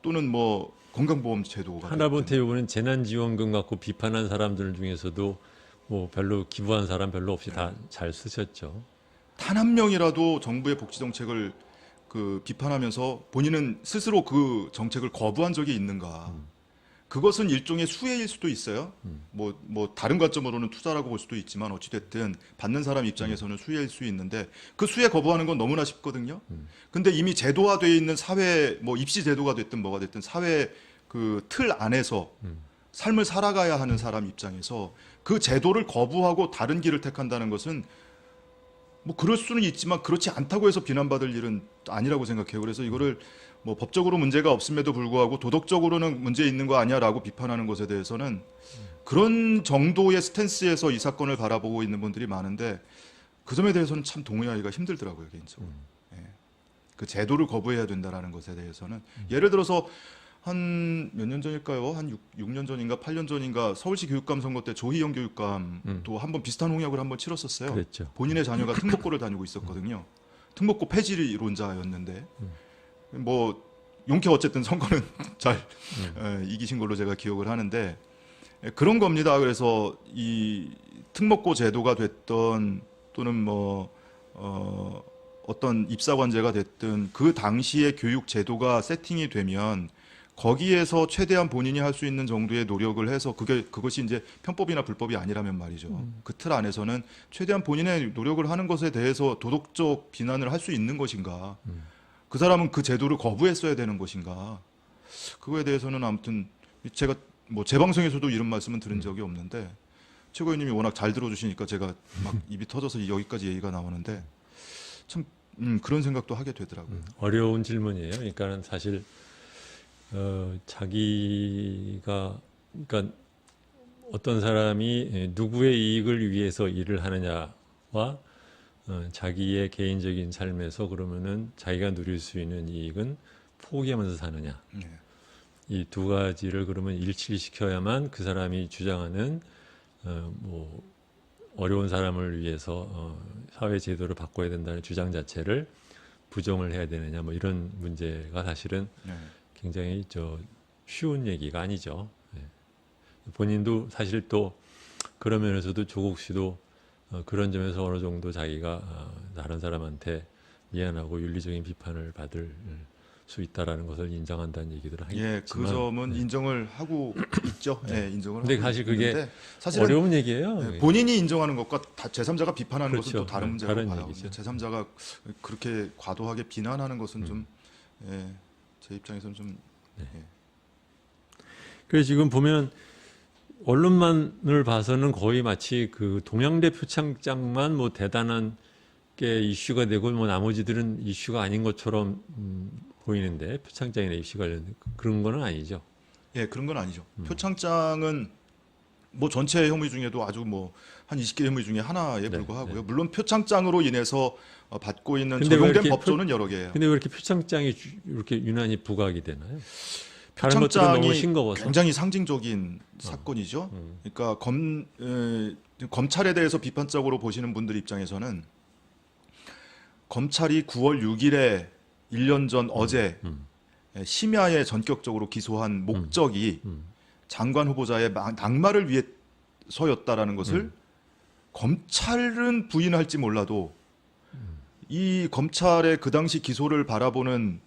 또는 뭐 건강보험 제도가 하나본태 요번엔 재난지원금 갖고 비판한 사람들 중에서도 뭐 별로 기부한 사람 별로 없이 다 잘 쓰셨죠. 단 한 명이라도 정부의 복지 정책을 그 비판하면서 본인은 스스로 그 정책을 거부한 적이 있는가? 그것은 일종의 수혜일 수도 있어요. 뭐 다른 관점으로는 투자라고 볼 수도 있지만 어찌 됐든 받는 사람 입장에서는 수혜일 수 있는데 그 수혜 거부하는 건 너무나 쉽거든요. 근데 이미 제도화되어 있는 사회 뭐 입시 제도가 됐든 뭐가 됐든 사회 그 틀 안에서 삶을 살아가야 하는 사람 입장에서 그 제도를 거부하고 다른 길을 택한다는 것은 뭐 그럴 수는 있지만 그렇지 않다고 해서 비난받을 일은 아니라고 생각해요. 그래서 이거를 뭐 법적으로 문제가 없음에도 불구하고 도덕적으로는 문제 있는 거 아니야라고 비판하는 것에 대해서는 그런 정도의 스탠스에서 이 사건을 바라보고 있는 분들이 많은데 그 점에 대해서는 참 동의하기가 힘들더라고요, 개인적으로. 예. 그 제도를 거부해야 된다라는 것에 대해서는 예를 들어서 한 몇 년 전일까요? 한 6년 전인가 8년 전인가 서울시 교육감 선거 때 조희영 교육감도 한번 비슷한 공약을 한번 치렀었어요. 그랬죠. 본인의 자녀가 특목고를 다니고 있었거든요. 특목고 폐지론자였는데 뭐 용케 어쨌든 선거는 잘 이기신 걸로 제가 기억을 하는데 그런 겁니다. 그래서 이 특목고 제도가 됐던 또는 뭐 어떤 입사관제가 됐든 그 당시의 교육 제도가 세팅이 되면 거기에서 최대한 본인이 할 수 있는 정도의 노력을 해서 그것이 이제 편법이나 불법이 아니라면 말이죠. 그 틀 안에서는 최대한 본인의 노력을 하는 것에 대해서 도덕적 비난을 할 수 있는 것인가? 그 사람은 그 제도를 거부했어야 되는 것인가? 그거에 대해서는 아무튼 제가 뭐 제 방송에서도 이런 말씀은 들은 적이 없는데 최고위원님이 워낙 잘 들어주시니까 제가 막 입이 터져서 여기까지 얘기가 나오는데 참 그런 생각도 하게 되더라고요. 어려운 질문이에요. 그러니까는 사실 자기가 그러니까 어떤 사람이 누구의 이익을 위해서 일을 하느냐와 자기의 개인적인 삶에서 그러면은 자기가 누릴 수 있는 이익은 포기하면서 사느냐. 네. 이 두 가지를 그러면 일치시켜야만 그 사람이 주장하는 뭐 어려운 사람을 위해서 사회 제도를 바꿔야 된다는 주장 자체를 부정을 해야 되느냐 뭐 이런 문제가 사실은 네. 굉장히 쉬운 얘기가 아니죠. 예. 본인도 사실 또 그런 면에서도 조국 씨도 그런 점에서 어느 정도 자기가 다른 사람한테 미안하고 윤리적인 비판을 받을 수 있다라는 것을 인정한다는 얘기들을 하겠지만 예, 그 점은 인정을 하고 있죠. 예, 인정을 근데 하고 사실 그게 있는데 사실은 어려운 얘기예요. 예, 본인이 인정하는 것과 제3자가 비판하는 것은 그렇죠. 또 다른 문제라고 다른 봐요. 얘기죠. 제3자가 그렇게 과도하게 비난하는 것은 좀 예, 제 입장에서는 좀 예. 그래서 지금 보면 언론만을 봐서는 거의 마치 그 동양대 표창장만 뭐 대단한 게 이슈가 되고 뭐 나머지들은 이슈가 아닌 것처럼 보이는데 표창장이나 입시 관련된 그런 거는 아니죠. 예, 그런 건 아니죠. 표창장은 뭐 전체 혐의 중에도 아주 뭐 한 20개 혐의 중에 하나에 불과하고요. 물론 표창장으로 인해서 받고 있는 근데 왜 적용된 이렇게 법조는 여러 개예요. 근데 왜 이렇게 표창장이 이렇게 유난히 부각이 되나요? 다른 것들은 너무 표창장이 싱거워서. 굉장히 상징적인 사건이죠. 그러니까 검찰에 대해서 비판적으로 보시는 분들 입장에서는 검찰이 9월 6일에 1년 전 어제 심야에 전격적으로 기소한 목적이 장관 후보자의 낙마를 위해서였다라는 것을 검찰은 부인할지 몰라도 이 검찰의 그 당시 기소를 바라보는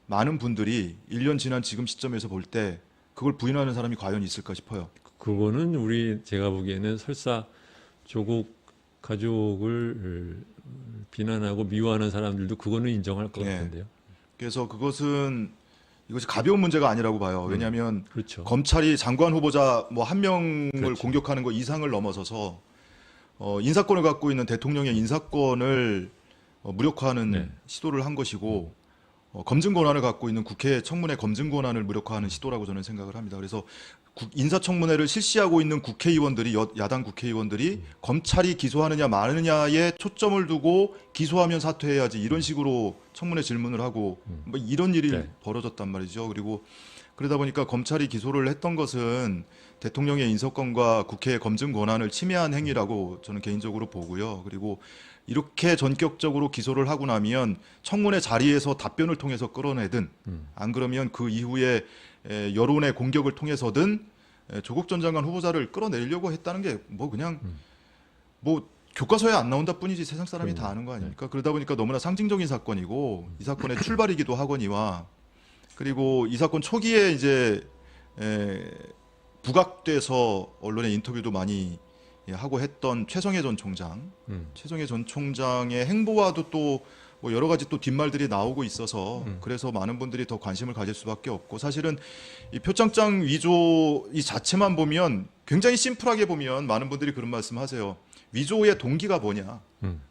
많은 분들이 1년 지난 지금 시점에서 볼 때 그걸 부인하는 사람이 과연 있을까 싶어요. 그거는 제가 보기에는 설사 조국 가족을 비난하고 미워하는 사람들도 그거는 인정할 것 네. 같은데요. 그래서 이것이 가벼운 문제가 아니라고 봐요. 왜냐하면 그렇죠. 검찰이 장관 후보자 뭐 한 명을 그렇죠. 공격하는 거 이상을 넘어서서 인사권을 갖고 있는 대통령의 인사권을 무력화하는 네. 시도를 한 것이고 검증 권한을 갖고 있는 국회 청문회 검증 권한을 무력화하는 시도라고 저는 생각을 합니다. 그래서 인사청문회를 실시하고 있는 국회의원들이 야당 국회의원들이 검찰이 기소하느냐 마느냐에 초점을 두고 기소하면 사퇴해야지 이런 식으로 청문회 질문을 하고 뭐 이런 일이 네. 벌어졌단 말이죠. 그리고 그러다 보니까 검찰이 기소를 했던 것은 대통령의 인사권과 국회의 검증 권한을 침해한 행위라고 저는 개인적으로 보고요. 그리고 이렇게 전격적으로 기소를 하고 나면 청문회 자리에서 답변을 통해서 끌어내든 안 그러면 그 이후에 여론의 공격을 통해서든 조국 전 장관 후보자를 끌어내려고 했다는 게 뭐 그냥 뭐 교과서에 안 나온다 뿐이지 세상 사람이 다 아는 거 아닙니까? 그러다 보니까 너무나 상징적인 사건이고 이 사건의 출발이기도 하거니와 그리고 이 사건 초기에 이제 부각돼서 언론에 인터뷰도 많이 하고 했던 최성해 전 총장, 최성해 전 총장의 행보와도 또 뭐 여러 가지 또 뒷말들이 나오고 있어서 그래서 많은 분들이 더 관심을 가질 수밖에 없고 사실은 이 표창장 위조 이 자체만 보면 굉장히 심플하게 보면 많은 분들이 그런 말씀하세요. 위조의 동기가 뭐냐?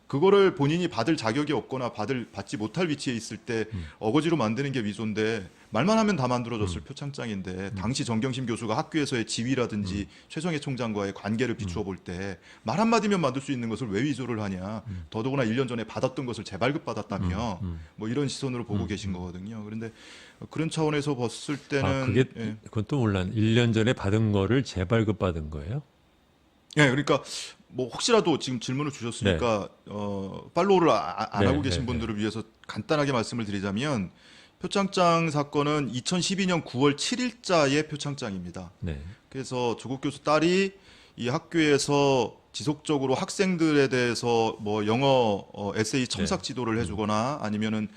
그거를 본인이 받을 자격이 없거나 받지 못할 위치에 있을 때 어거지로 만드는 게 위조인데 말만 하면 다 만들어졌을 표창장인데 당시 정경심 교수가 학교에서의 지위라든지 최성해 총장과의 관계를 비추어 볼 때 말 한마디면 만들 수 있는 것을 왜 위조를 하냐? 더더구나 1년 전에 받았던 것을 재발급받았다며 뭐 이런 시선으로 보고 계신 거거든요. 그런데 그런 차원에서 봤을 때는 그게 예. 그것도 몰라. 1년 전에 받은 거를 재발급 받은 거예요? 예, 그러니까 뭐 혹시라도 지금 질문을 주셨으니까 팔로우를 안 네, 하고 계신 네, 분들을 위해서 간단하게 말씀을 드리자면 표창장 사건은 2012년 9월 7일자의 표창장입니다. 네. 그래서 조국 교수 딸이 이 학교에서 지속적으로 학생들에 대해서 뭐 영어 에세이 첨삭 지도를 해주거나 아니면은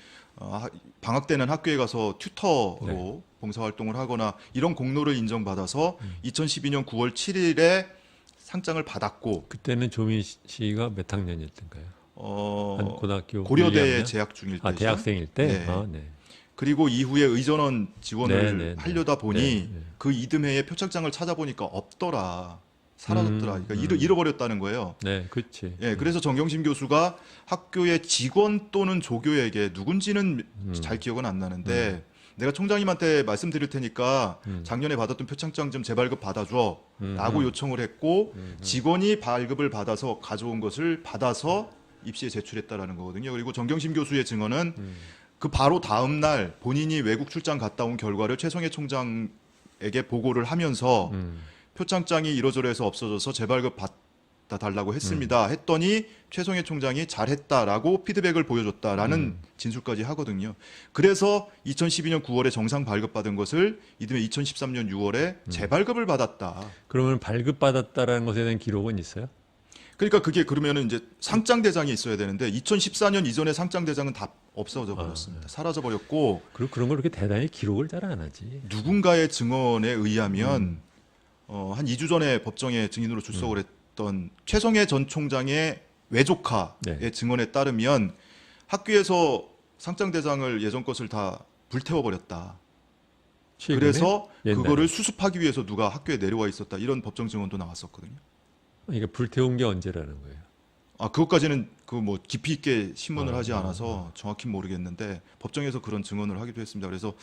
방학 때는 학교에 가서 튜터로 봉사활동을 하거나 이런 공로를 인정받아서 2012년 9월 7일에 상장을 받았고 그때는 조민 씨가 몇 학년이었던가요? 한 고등학교 고려대에 1, 2학년? 재학 중일 때죠. 대학생일 때. 네. 그리고 이후에 의전원 지원을 네. 하려다 보니 네. 그 이듬해에 표창장을 찾아보니까 없더라. 사라졌더라. 그러니까 잃어버렸다는 거예요. 네, 그렇지. 예, 그래서 정경심 교수가 학교의 직원 또는 조교에게 누군지는 잘 기억은 안 나는데 내가 총장님한테 말씀드릴 테니까 작년에 받았던 표창장 좀 재발급 받아줘 라고 요청을 했고 직원이 발급을 받아서 가져온 것을 받아서 입시에 제출했다라는 거거든요. 그리고 정경심 교수의 증언은 그 바로 다음 날 본인이 외국 출장 갔다 온 결과를 최성해 총장에게 보고를 하면서 표창장이 이러저러해서 없어져서 재발급 받아 달라고 했습니다. 했더니 최성해 총장이 잘했다라고 피드백을 보여줬다라는 진술까지 하거든요. 그래서 2012년 9월에 정상 발급받은 것을 이듬해 2013년 6월에 재발급을 받았다. 그러면 발급받았다라는 것에 대한 기록은 있어요? 그러니까 그게 그러면은 이제 상장 대장이 있어야 되는데 2014년 이전에 상장 대장은 다 없어져 버렸습니다. 사라져 버렸고 그런 걸 그렇게 대단히 기록을 잘 안 하지. 누군가의 증언에 의하면 한 2주 전에 법정에 증인으로 출석을 했던 최성해 전 총장의 외조카의 증언에 따르면 학교에서 상장 대장을 예전 것을 다 불태워 버렸다. 최근에? 그래서 옛날에? 그거를 수습하기 위해서 누가 학교에 내려와 있었다. 이런 법정 증언도 나왔었거든요. 그러니까 불태운 게 언제라는 거예요? 그것까지는 그 뭐 깊이 있게 신문을 하지 않아서 정확히 모르겠는데 법정에서 그런 증언을 하기도 했습니다. 그래서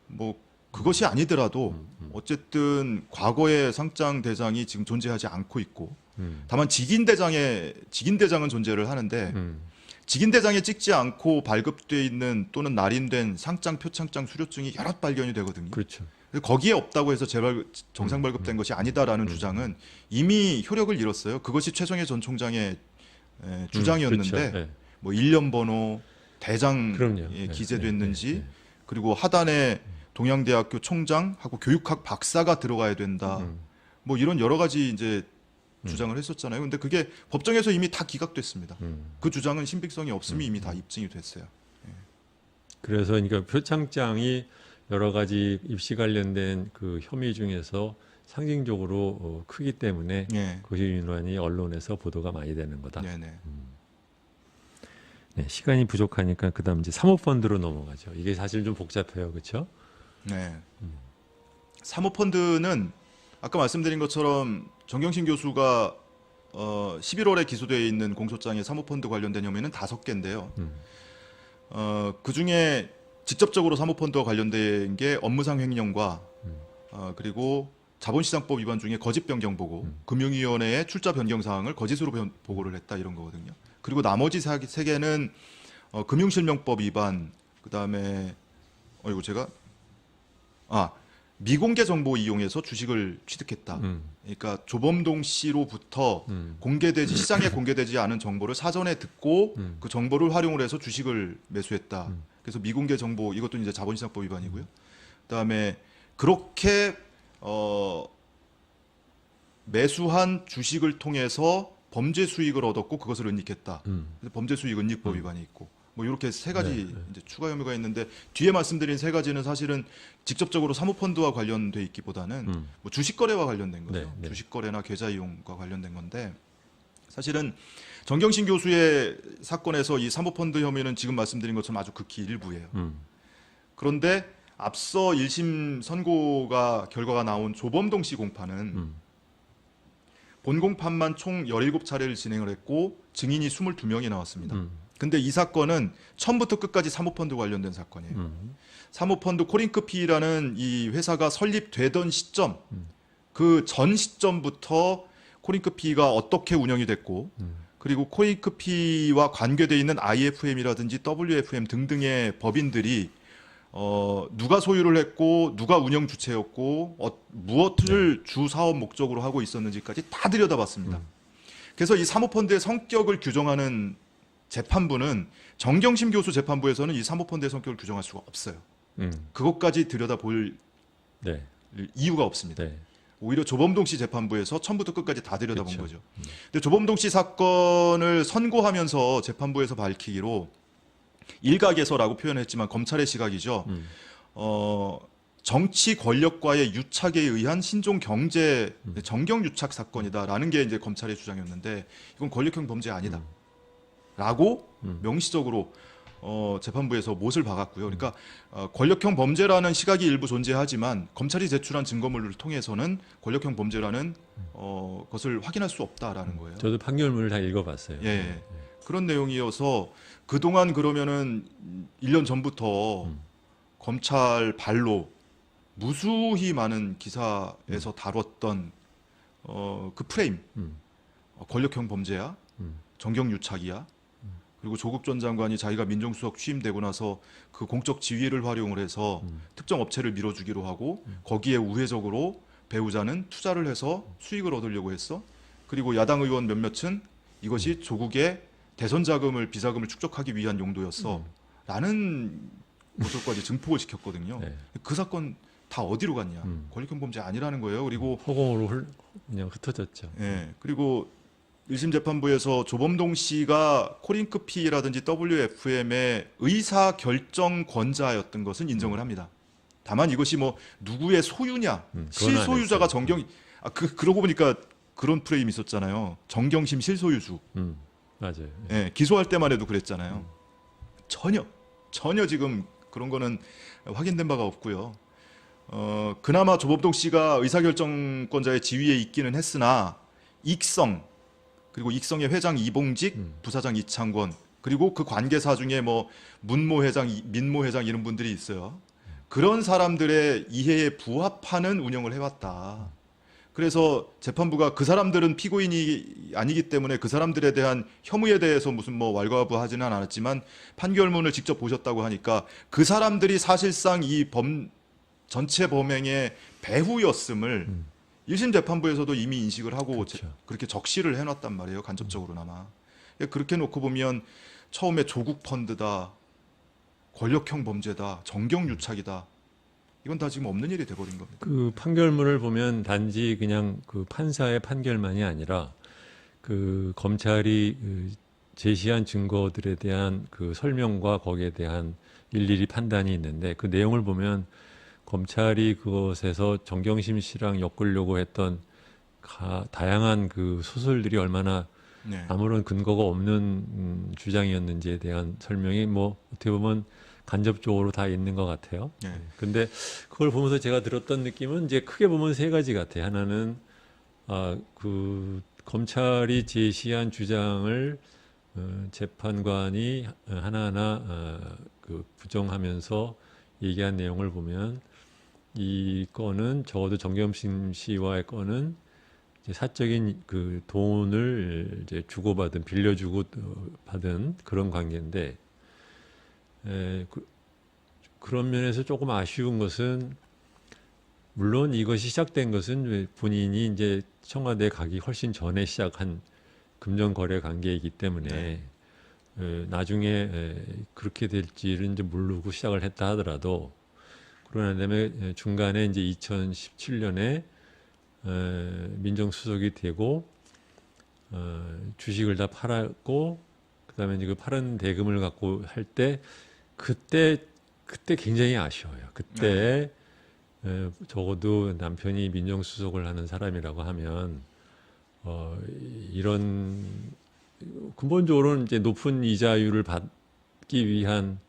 뭐 그것이 아니더라도 어쨌든 과거의 상장 대장이 지금 존재하지 않고 있고 다만 직인 대장은 존재를 하는데 직인 대장에 찍지 않고 발급돼 있는 또는 날인된 상장 표창장 수료증이 여럿 발견이 되거든요. 그렇죠. 거기에 없다고 해서 정상 발급된 것이 아니다라는 주장은 이미 효력을 잃었어요. 그것이 최성해 전 총장의 주장이었는데 그렇죠. 네. 뭐 1년 번호 대장 그럼요. 기재됐는지 그리고 하단에 동양대학교 총장하고 교육학 박사가 들어가야 된다. 뭐 이런 여러 가지 이제 주장을 했었잖아요. 근데 그게 법정에서 이미 다 기각됐습니다. 그 주장은 신빙성이 없음이 이미 다 입증이 됐어요. 그래서 그러니까 표창장이 여러 가지 입시 관련된 그 혐의 중에서 상징적으로 크기 때문에 예. 그것이 유난히 언론에서 보도가 많이 되는 거다. 네네. 네, 시간이 부족하니까 그다음 이제 사모펀드로 넘어가죠. 이게 사실 좀 복잡해요, 그렇죠? 네. 사모펀드는 아까 말씀드린 것처럼 정경심 교수가 11월에 기소되어 있는 공소장에 사모펀드 관련된 혐의는 5개인데요. 그 중에 직접적으로 사모펀드와 관련된 게 업무상 횡령과 그리고 자본시장법 위반 중에 거짓 변경 보고 금융위원회에 출자 변경 사항을 거짓으로 보고를 했다 이런 거거든요. 그리고 나머지 세 개는 금융실명법 위반, 그다음에 이거 제가 미공개 정보 이용해서 주식을 취득했다. 그러니까 조범동 씨로부터 시장에 공개되지 않은 정보를 사전에 듣고 그 정보를 활용을 해서 주식을 매수했다. 그래서 미공개 정보, 이것도 이제 자본시장법 위반이고요. 그다음에 그렇게 매수한 주식을 통해서 범죄 수익을 얻었고 그것을 은닉했다. 그래서 범죄 수익 은닉법 위반이 있고 뭐 이렇게 세 가지 이제 추가 혐의가 있는데, 뒤에 말씀드린 세 가지는 사실은 직접적으로 사모펀드와 관련돼 있기보다는 뭐 주식 거래와 관련된 거죠. 주식 거래나 계좌 이용과 관련된 건데, 사실은 정경심 교수의 사건에서 이 사모펀드 혐의는 지금 말씀드린 것처럼 아주 극히 일부예요. 그런데 앞서 1심 선고가 결과가 나온 조범동 씨 공판은 본 공판만 총 17차례를 진행을 했고 증인이 22명이 나왔습니다. 근데 이 사건은 처음부터 끝까지 사모펀드 관련된 사건이에요. 사모펀드 코링크피라는 이 회사가 설립되던 시점, 그 전 시점부터 코링크피가 어떻게 운영이 됐고, 그리고 코링크피와 관계되어 있는 IFM이라든지 WFM 등등의 법인들이 누가 소유를 했고 누가 운영 주체였고 무엇을 주 사업 목적으로 하고 있었는지까지 다 들여다봤습니다. 그래서 이 사모펀드의 성격을 규정하는 재판부는, 정경심 교수 재판부에서는 이 사모펀드의 성격을 규정할 수가 없어요. 그것까지 들여다볼 이유가 없습니다. 오히려 조범동 씨 재판부에서 처음부터 끝까지 다 들여다본 거죠. 근데 조범동 씨 사건을 선고하면서 재판부에서 밝히기로, 일각에서라고 표현했지만 검찰의 시각이죠. 정치 권력과의 유착에 의한 신종 경제 정경 유착 사건이다라는 게 이제 검찰의 주장이었는데, 이건 권력형 범죄 아니다라고 명시적으로 재판부에서 못을 박았고요. 그러니까 권력형 범죄라는 시각이 일부 존재하지만 검찰이 제출한 증거물을 통해서는 권력형 범죄라는 것을 확인할 수 없다라는 거예요. 저도 판결문을 다 읽어봤어요. 예. 그런 내용이어서 그동안 그러면은 1년 전부터 검찰 발로 무수히 많은 기사에서 다뤘던 그 프레임, 권력형 범죄야, 정경유착이야, 그리고 조국 전 장관이 자기가 민정수석 취임되고 나서 그 공적 지위를 활용을 해서 특정 업체를 밀어주기로 하고 거기에 우회적으로 배우자는 투자를 해서 수익을 얻으려고 했어. 그리고 야당 의원 몇몇은 이것이 조국의 대선 자금을, 비자금을 축적하기 위한 용도였어 라는 것들까지 증폭을 시켰거든요. 그 사건 다 어디로 갔냐? 권력형 범죄 아니라는 거예요. 그리고 허공으로 그냥 흩어졌죠. 그리고 1심 재판부에서 조범동 씨가 코링크피라든지 WFM의 의사 결정권자였던 것은 인정을 합니다. 다만 이것이 뭐 누구의 소유냐, 실소유자가 그러고 보니까 그런 프레임이 있었잖아요. 정경심 실소유주. 맞아요. 기소할 때만 해도 그랬잖아요. 전혀 지금 그런 거는 확인된 바가 없고요. 그나마 조범동 씨가 의사결정권자의 지위에 있기는 했으나 익성, 그리고 익성의 회장 이봉직, 부사장 이창권, 그리고 그 관계사 중에 뭐 문모 회장, 민모 회장 이런 분들이 있어요. 그런 사람들의 이해에 부합하는 운영을 해왔다. 그래서 재판부가 그 사람들은 피고인이 아니기 때문에 그 사람들에 대한 혐의에 대해서 무슨 뭐 왈가왈부하지는 않았지만 판결문을 직접 보셨다고 하니까 그 사람들이 사실상 이 전체 범행의 배후였음을 1심 재판부에서도 이미 인식을 하고 그렇게 적시를 해놨단 말이에요. 간접적으로나마. 그렇게 놓고 보면 처음에 조국 펀드다, 권력형 범죄다, 정경유착이다, 이건 다 지금 없는 일이 돼버린 겁니다. 그 판결문을 보면 단지 그냥 그 판사의 판결만이 아니라 그 검찰이 제시한 증거들에 대한 그 설명과 거기에 대한 일일이 판단이 있는데, 그 내용을 보면 검찰이 그것에서 정경심 씨랑 엮으려고 했던 다양한 그 소설들이 얼마나 아무런 근거가 없는 주장이었는지에 대한 설명이 뭐 어떻게 보면 간접적으로 다 있는 것 같아요. 근데 그걸 보면서 제가 들었던 느낌은 이제 크게 보면 세 가지 같아요. 하나는 그 검찰이 제시한 주장을 재판관이 하나하나 그 부정하면서 얘기한 내용을 보면 이 건은 적어도 정경심 씨와의 건은 이제 사적인 그 돈을 이제 주고받은 빌려주고 받은 그런 관계인데 그런 면에서 조금 아쉬운 것은 물론 이것이 시작된 것은 본인이 이제 청와대 가기 훨씬 전에 시작한 금전 거래 관계이기 때문에 나중에 그렇게 될지는 이제 모르고 시작을 했다 하더라도 그러나 다음에 중간에 이제 2017년에 민정수석이 되고 주식을 다 팔았고 그다음에 이제 그 팔은 대금을 갖고 할 때 그때 굉장히 아쉬워요. 그때 적어도 남편이 민정수석을 하는 사람이라고 하면 이런 근본적으로는 이제 높은 이자율을 받기 위한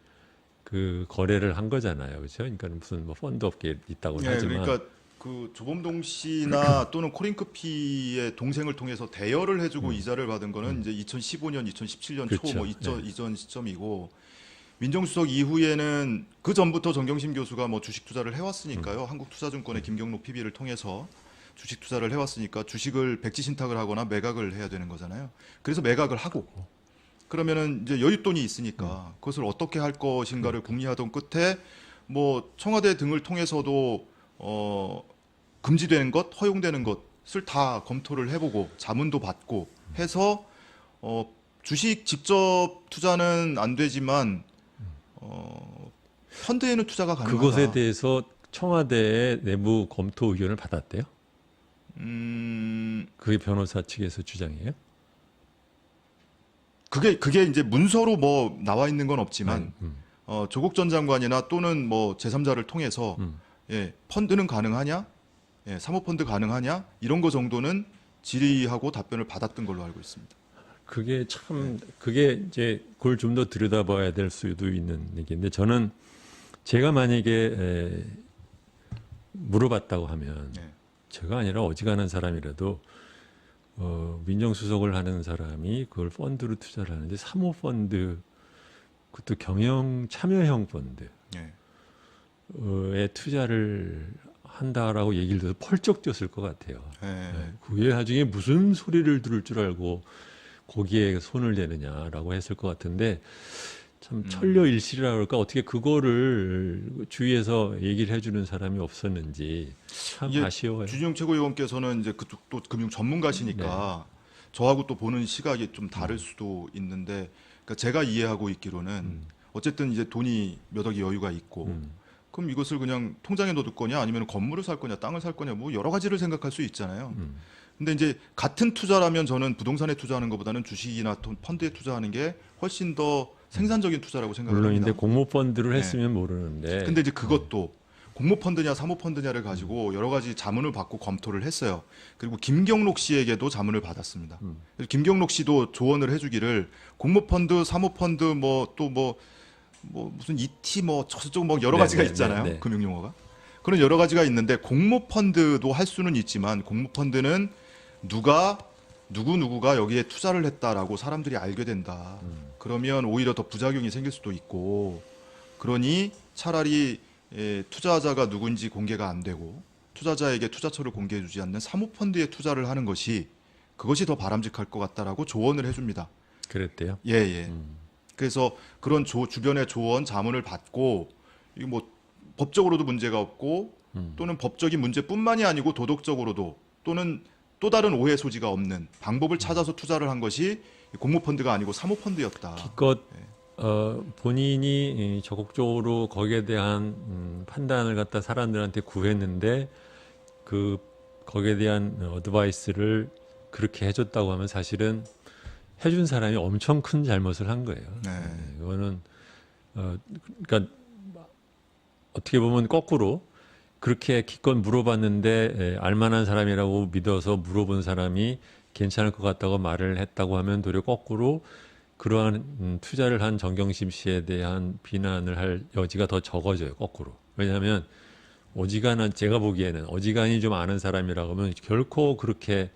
그 거래를 한 거잖아요, 그렇죠? 그러니까 무슨 뭐 펀드 업계에 있다고 예, 하지만 그러니까 그 조범동 씨나 또는 코링크피의 동생을 통해서 대여를 해주고 이자를 받은 거는 이제 2015년, 2017년 초 그렇죠. 뭐 이전 시점이고 민정수석 이후에는 그 전부터 정경심 교수가 뭐 주식 투자를 해왔으니까요. 한국투자증권의 김경록 PB를 통해서 주식 투자를 해왔으니까 주식을 백지 신탁을 하거나 매각을 해야 되는 거잖아요. 그래서 매각을 하고 그러면은 이제 여윳돈이 있으니까 그것을 어떻게 할 것인가를 궁리하던 끝에 뭐 청와대 등을 통해서도 금지되는 것, 허용되는 것을 다 검토를 해보고 자문도 받고 해서 주식 직접 투자는 안 되지만 펀드에는 투자가 가능하다. 그것에 대해서 청와대의 내부 검토 의견을 받았대요. 그게 변호사 측에서 주장이에요? 그게 이제 문서로 뭐 나와 있는 건 없지만 조국 전 장관이나 또는 뭐 제3자를 통해서 예, 펀드는 가능하냐, 예, 사모펀드 가능하냐 이런 거 정도는 질의하고 답변을 받았던 걸로 알고 있습니다. 그게 참 그게 이제 그걸 좀 더 들여다봐야 될 수도 있는 얘기인데 저는 제가 만약에 물어봤다고 하면 네. 제가 아니라 어지간한 사람이라도 민정수석을 하는 사람이 그걸 펀드로 투자를 하는데 사모펀드 그것도 경영 참여형 펀드에 예. 투자를 한다라고 얘기를 들어서 펄쩍 뛰었을 것 같아요. 예. 그게 나중에 무슨 소리를 들을 줄 알고 거기에 손을 대느냐라고 했을 것 같은데 참 천려일실이라 그럴까 어떻게 그거를 주위에서 얘기를 해주는 사람이 없었는지 참 이게 아쉬워요. 주진영 최고위원께서는 이제 그쪽 또 금융 전문가시니까 저하고 또 보는 시각이 좀 다를 수도 있는데 그러니까 제가 이해하고 있기로는 어쨌든 이제 돈이 몇 억의 여유가 있고 그럼 이것을 그냥 통장에 넣을 거냐 아니면 건물을 살 거냐 땅을 살 거냐 뭐 여러 가지를 생각할 수 있잖아요. 근데 이제 같은 투자라면 저는 부동산에 투자하는 것보다는 주식이나 펀드에 투자하는 게 훨씬 더 생산적인 투자라고 생각을 합니다. 물론인데 공모펀드를 네. 했으면 모르는데 근데 이제 그것도 공모펀드냐 사모펀드냐를 가지고 여러 가지 자문을 받고 검토를 했어요. 그리고 김경록 씨에게도 자문을 받았습니다. 그래서 김경록 씨도 조언을 해주기를 공모펀드, 사모펀드 뭐 또 뭐 무슨 ET 뭐 저쪽 뭐 여러 가지가 있잖아요. 금융용어가. 그런 여러 가지가 있는데 공모펀드도 할 수는 있지만 공모펀드는 누구가 여기에 투자를 했다라고 사람들이 알게 된다. 그러면 오히려 더 부작용이 생길 수도 있고 그러니 차라리 투자자가 누군지 공개가 안 되고 투자자에게 투자처를 공개해 주지 않는 사모펀드에 투자를 하는 것이 그것이 더 바람직할 것 같다라고 조언을 해줍니다. 그랬대요. 예. 그래서 그런 주변의 조언, 자문을 받고 이거 뭐 법적으로도 문제가 없고 또는 법적인 문제뿐만이 아니고 도덕적으로도 또는 또 다른 오해 소지가 없는 방법을 찾아서 투자를 한 것이 공모펀드가 아니고 사모펀드였다. 기껏 본인이 적극적으로 거기에 대한 판단을 갖다 사람들한테 구했는데 그 거기에 대한 어드바이스를 그렇게 해줬다고 하면 사실은 해준 사람이 엄청 큰 잘못을 한 거예요. 이거는 그러니까 어떻게 보면 거꾸로 그렇게 기껏 물어봤는데 알만한 사람이라고 믿어서 물어본 사람이 괜찮을 것 같다고 말을 했다고 하면 도리어 거꾸로 그러한 투자를 한 정경심 씨에 대한 비난을 할 여지가 더 적어져요. 거꾸로. 왜냐하면 어지간한 제가 보기에는 어지간히 좀 아는 사람이라고 하면 결코 그렇게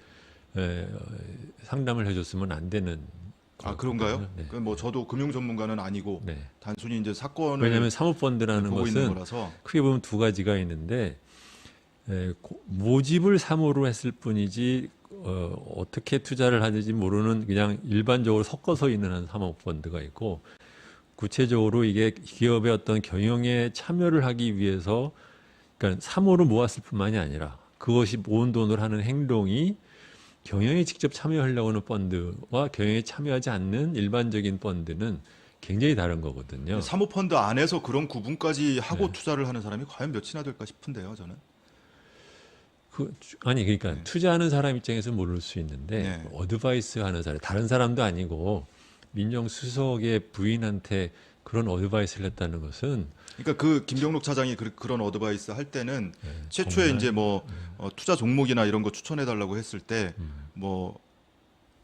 상담을 해줬으면 안 되는 아, 그런가요? 네. 뭐 저도 금융 전문가는 아니고 네. 단순히 이제 사건을 왜냐하면 사모펀드라는 보고 있는 것은 거라서. 크게 보면 두 가지가 있는데 모집을 사모로 했을 뿐이지 어떻게 투자를 하는지 모르는 그냥 일반적으로 섞어서 있는 한 사모펀드가 있고 구체적으로 이게 기업의 어떤 경영에 참여를 하기 위해서 그러니까 사모를 모았을 뿐만이 아니라 그것이 모은 돈을 하는 행동이 경영에 직접 참여하려고 하는 펀드와 경영에 참여하지 않는 일반적인 펀드는 굉장히 다른 거거든요. 사모펀드 안에서 그런 구분까지 하고 네. 투자를 하는 사람이 과연 몇이나 될까 싶은데요, 저는. 아니 그러니까 네. 투자하는 사람 입장에서 모를 수 있는데 네. 어드바이스 하는 사람 다른 사람도 아니고 민정수석의 부인한테 그런 어드바이스를 했다는 것은 그러니까 그 김경록 차장이 그런 어드바이스 할 때는 최초에 정말, 이제 뭐 투자 종목이나 이런 거 추천해 달라고 했을 때 뭐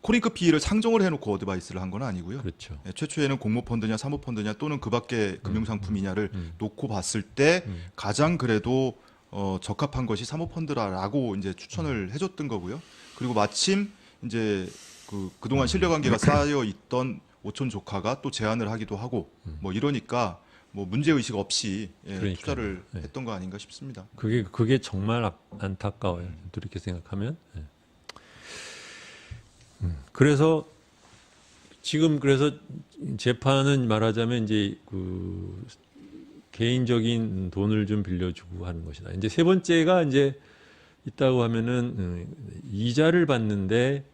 코링크 PE를 상정을 해놓고 어드바이스를 한 건 아니고요. 그렇죠. 최초에는 공모펀드냐 사모펀드냐 또는 그 밖에 금융상품이냐를 놓고 봤을 때 가장 그래도 적합한 것이 사모펀드라고 이제 추천을 해줬던 거고요. 그리고 마침 이제 그동안 신뢰관계가 쌓여 있던 오촌 조카가 또 제안을 하기도 하고 뭐 이러니까 뭐 문제 의식 없이 그러니까요. 투자를 네. 했던 거 아닌가 싶습니다. 그게 정말 안타까워요. 이렇게 생각하면. 예. 그래서 지금 그래서 재판은 말하자면 이제 그 개인적인 돈을 좀 빌려주고 하는 것이다. 이제 세 번째가 이제 있다고 하면은 이자를 받는데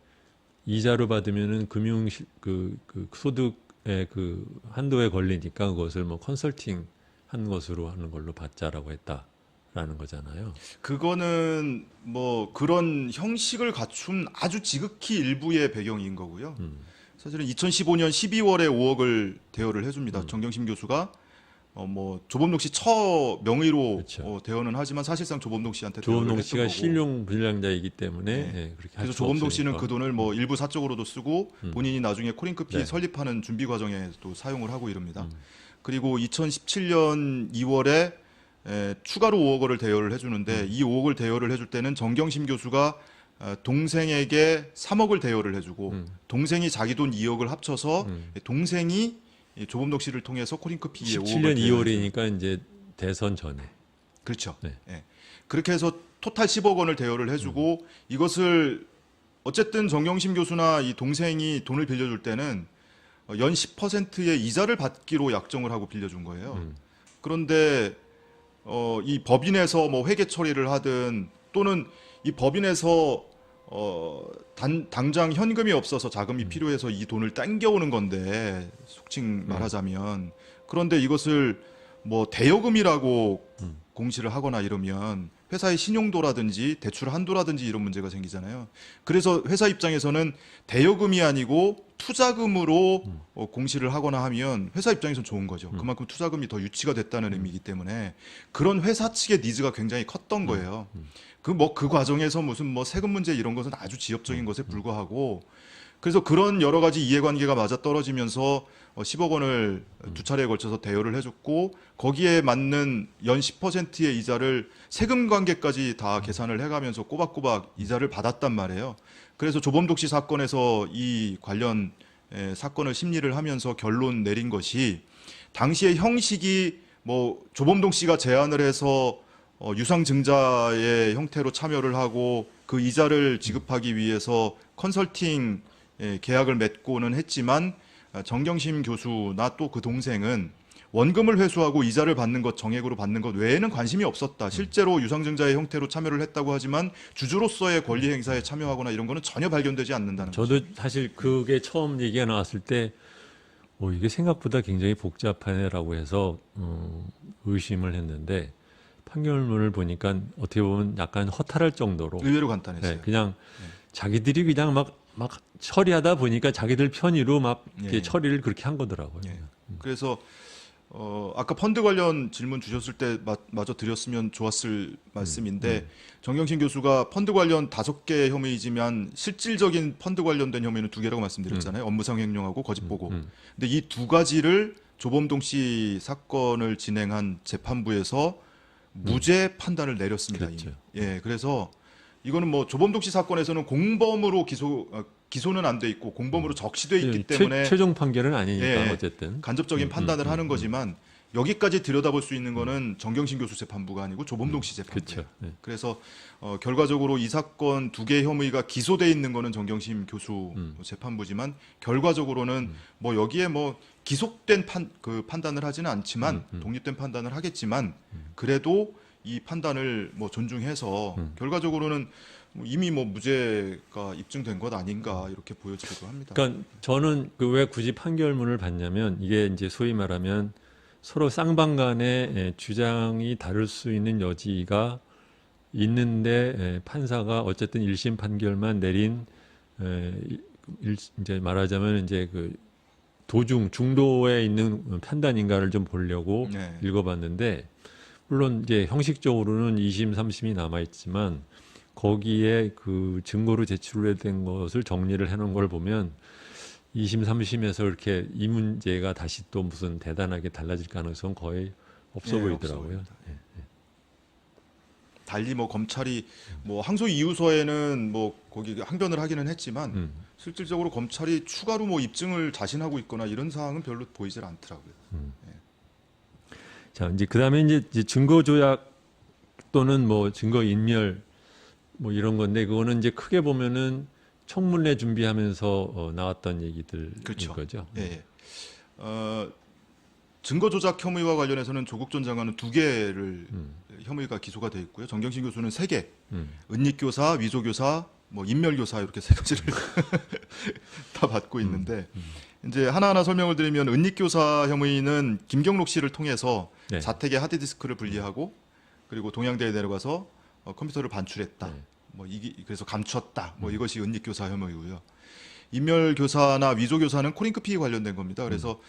이자로 받으면은 금융 그 소득의 그 한도에 걸리니까 그것을 뭐 컨설팅 한 것으로 하는 걸로 받자라고 했다라는 거잖아요. 그거는 뭐 그런 형식을 갖춘 아주 지극히 일부의 배경인 거고요. 사실은 2015년 12월에 5억을 대여를 해줍니다. 정경심 교수가 뭐 조범동 씨 처명의로 그렇죠. 대여는 하지만 사실상 조범동 씨한테 조범동 대여를 씨가 했던 거고. 신용 불량자이기 때문에 네. 예, 그렇게 할 그래서 수 조범동 씨는 없으니까. 그 돈을 뭐 일부 사적으로도 쓰고 본인이 나중에 코링크피 네. 설립하는 준비 과정에도 사용을 하고 이럽니다. 그리고 2017년 2월에 추가로 5억 원을 대여를 해주는데 이 5억을 대여를 해줄 때는 정경심 교수가 동생에게 3억을 대여를 해주고 동생이 자기 돈 2억을 합쳐서 동생이 조범동 씨를 통해서 코링크피에 17년 2월이니까 이제 대선 전에. 그렇죠. 네. 예. 그렇게 해서 토탈 10억 원을 대여를 해주고 이것을 어쨌든 정경심 교수나 이 동생이 돈을 빌려줄 때는 연 10%의 이자를 받기로 약정을 하고 빌려준 거예요. 그런데 이 법인에서 뭐 회계 처리를 하든 또는 이 법인에서 당장 현금이 없어서 자금이 필요해서 이 돈을 땡겨오는 건데 속칭 말하자면 그런데 이것을 뭐 대여금이라고 공시를 하거나 이러면 회사의 신용도라든지 대출 한도라든지 이런 문제가 생기잖아요. 그래서 회사 입장에서는 대여금이 아니고 투자금으로 공시를 하거나 하면 회사 입장에서는 좋은 거죠. 그만큼 투자금이 더 유치가 됐다는 의미이기 때문에 그런 회사 측의 니즈가 굉장히 컸던 거예요. 그 과정에서 무슨 뭐 세금 문제 이런 것은 아주 지엽적인 것에 불과하고 그래서 그런 여러 가지 이해관계가 맞아 떨어지면서 10억 원을 두 차례에 걸쳐서 대여를 해줬고 거기에 맞는 연 10%의 이자를 세금 관계까지 다 계산을 해가면서 꼬박꼬박 이자를 받았단 말이에요. 그래서 조범독 씨 사건에서 이 관련 사건을 심리를 하면서 결론 내린 것이 당시의 형식이 뭐 조범동 씨가 제안을 해서 유상증자의 형태로 참여를 하고 그 이자를 지급하기 위해서 컨설팅 계약을 맺고는 했지만 정경심 교수나 또 그 동생은 원금을 회수하고 이자를 받는 것, 정액으로 받는 것 외에는 관심이 없었다. 실제로 유상증자의 형태로 참여를 했다고 하지만 주주로서의 권리 행사에 참여하거나 이런 거는 전혀 발견되지 않는다는 거죠. 저도 사실 그게 처음 얘기가 나왔을 때 이게 생각보다 굉장히 복잡하네라고 해서 의심을 했는데 판결문을 보니까 어떻게 보면 약간 허탈할 정도로 의외로 간단했어요. 네, 그냥 자기들이 그냥 막 처리하다 보니까 자기들 편의로 막 이렇게 예. 처리를 그렇게 한 거더라고요. 예. 그래서 아까 펀드 관련 질문 주셨을 때 마저 드렸으면 좋았을 말씀인데 정경심 교수가 펀드 관련 5개 혐의이지만 실질적인 펀드 관련된 혐의는 2개라고 말씀드렸잖아요. 업무상 횡령하고 거짓 보고. 근데 이 두 가지를 조범동 씨 사건을 진행한 재판부에서 무죄 판단을 내렸습니다. 그렇죠. 이미. 예, 그래서 이거는 뭐 조범동 씨 사건에서는 공범으로 기소는 안 돼 있고 공범으로 적시돼 있기 때문에 최종 판결은 아니니까 예, 어쨌든 간접적인 판단을 하는 거지만 여기까지 들여다볼 수 있는 거는 정경심 교수 재판부가 아니고 조범동 씨 재판부예요. 그렇죠. 네. 그래서 결과적으로 이 사건 두 개 혐의가 기소돼 있는 거는 정경심 교수 재판부지만 결과적으로는 뭐 여기에 뭐 기속된 판단을 하지는 않지만 독립된 판단을 하겠지만 그래도 이 판단을 뭐 존중해서 결과적으로는 이미 뭐 무죄가 입증된 것 아닌가 이렇게 보여지기도 합니다. 그러니까 저는 그 왜 굳이 판결문을 봤냐면 이게 이제 소위 말하면 서로 쌍방 간의 주장이 다를 수 있는 여지가 있는데 판사가 어쨌든 1심 판결만 내린 이제 말하자면 이제 그 중도에 있는 판단인가를 좀 보려고 네. 읽어봤는데 물론 이제 형식적으로는 2심, 3심이 남아 있지만 거기에 그 증거로 제출된 것을 정리를 해놓은 걸 보면 2심, 3심에서 이렇게 이 문제가 다시 또 무슨 대단하게 달라질 가능성은 거의 없어 예, 보이더라고요. 없어 보입니다. 달리 뭐 검찰이 뭐 항소 이유서에는 뭐 거기 항변을 하기는 했지만 실질적으로 검찰이 추가로 뭐 입증을 자신하고 있거나 이런 사항은 별로 보이질 않더라고요. 자, 이제 그다음에 이제 증거 조작 또는 뭐 증거 인멸 뭐 이런 건데 그거는 이제 크게 보면은 청문회 준비하면서 나왔던 얘기들인 그렇죠. 거죠. 예. 예. 증거 조작 혐의와 관련해서는 조국 전 장관은 2개를 혐의가 기소가 돼 있고요. 정경심 교수는 3개. 은닉교사, 위조교사, 뭐 인멸교사 이렇게 3가지를 다 받고 있는데 이제 하나하나 설명을 드리면 은닉교사 혐의는 김경록 씨를 통해서 네. 자택의 하드디스크를 분리하고 그리고 동양대에 내려가서 컴퓨터를 반출했다. 네. 뭐 그래서 감췄다. 뭐 이것이 은닉교사 혐의고요. 인멸교사나 위조교사는 코링크피 관련된 겁니다. 그래서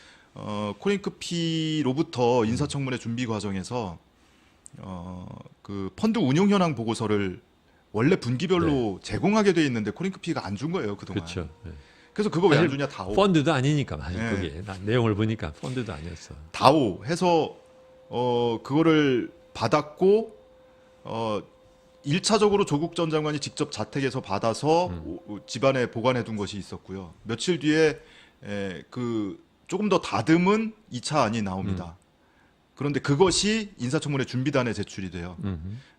코링크피로부터 인사청문회 준비 과정에서 그 펀드 운용 현황 보고서를 원래 분기별로 제공하게 돼 있는데 코링크피가 안 준 거예요 그동안. 그렇죠. 네. 그래서 그거 왜 안 사실 주냐 다오. 펀드도 아니니까 사실 네. 그게 내용을 보니까 펀드도 아니었어. 다오 해서 그거를 받았고 1차적으로 조국 전 장관이 직접 자택에서 받아서 집안에 보관해 둔 것이 있었고요. 며칠 뒤에 그 조금 더 다듬은 2차 안이 나옵니다. 그런데 그것이 인사청문회 준비단에 제출이 돼요.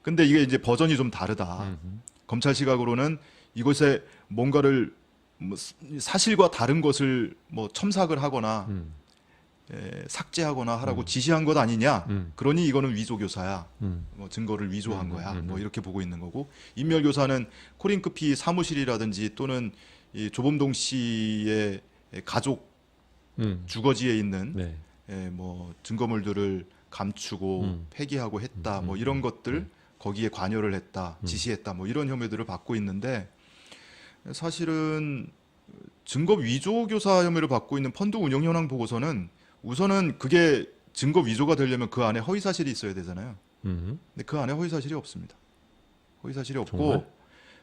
근데 이게 이제 버전이 좀 다르다. 검찰 시각으로는 이것에 뭔가를 뭐 사실과 다른 것을 뭐 첨삭을 하거나 삭제하거나 하라고 지시한 것 아니냐. 그러니 이거는 위조교사야. 뭐 증거를 위조한 거야. 뭐 이렇게 보고 있는 거고. 인멸교사는 코링크피 사무실이라든지 또는 이 조범동 씨의 가족 주거지에 있는 네. 뭐 증거물들을 감추고 폐기하고 했다. 뭐 이런 것들 거기에 관여를 했다. 지시했다. 뭐 이런 혐의들을 받고 있는데 사실은 증거 위조교사 혐의를 받고 있는 펀드 운용 현황 보고서는 우선은 그게 증거 위조가 되려면 그 안에 허위 사실이 있어야 되잖아요. 근데 그 안에 허위 사실이 없습니다. 허위 사실이 없고 정말?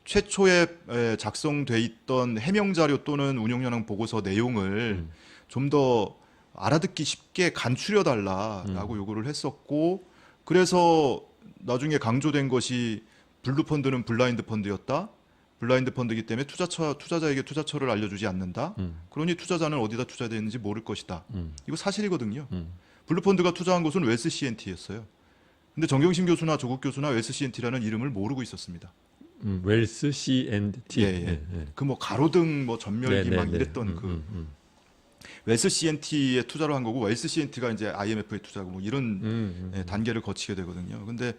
최초에 작성돼 있던 해명 자료 또는 운용 현황 보고서 내용을 좀 더 알아듣기 쉽게 간추려 달라라고 요구를 했었고 그래서 나중에 강조된 것이 블루 펀드는 블라인드 펀드였다. 블라인드 펀드이기 때문에 투자자에게 투자처를 알려주지 않는다. 그러니 투자자는 어디다 투자되어 있는지 모를 것이다. 이거 사실이거든요. 블루 펀드가 투자한 곳은 웰스 CNT였어요. 근데 정경심 교수나 조국 교수나 웰스 CNT라는 이름을 모르고 있었습니다. 웰스 C&T. 예, 예. 그 뭐 가로등 뭐 전멸기 네, 막 네, 이랬던 웰스 CNT에 투자를 한 거고 웰스 CNT가 이제 IMF에 투자하고 뭐 이런 단계를 거치게 되거든요. 근데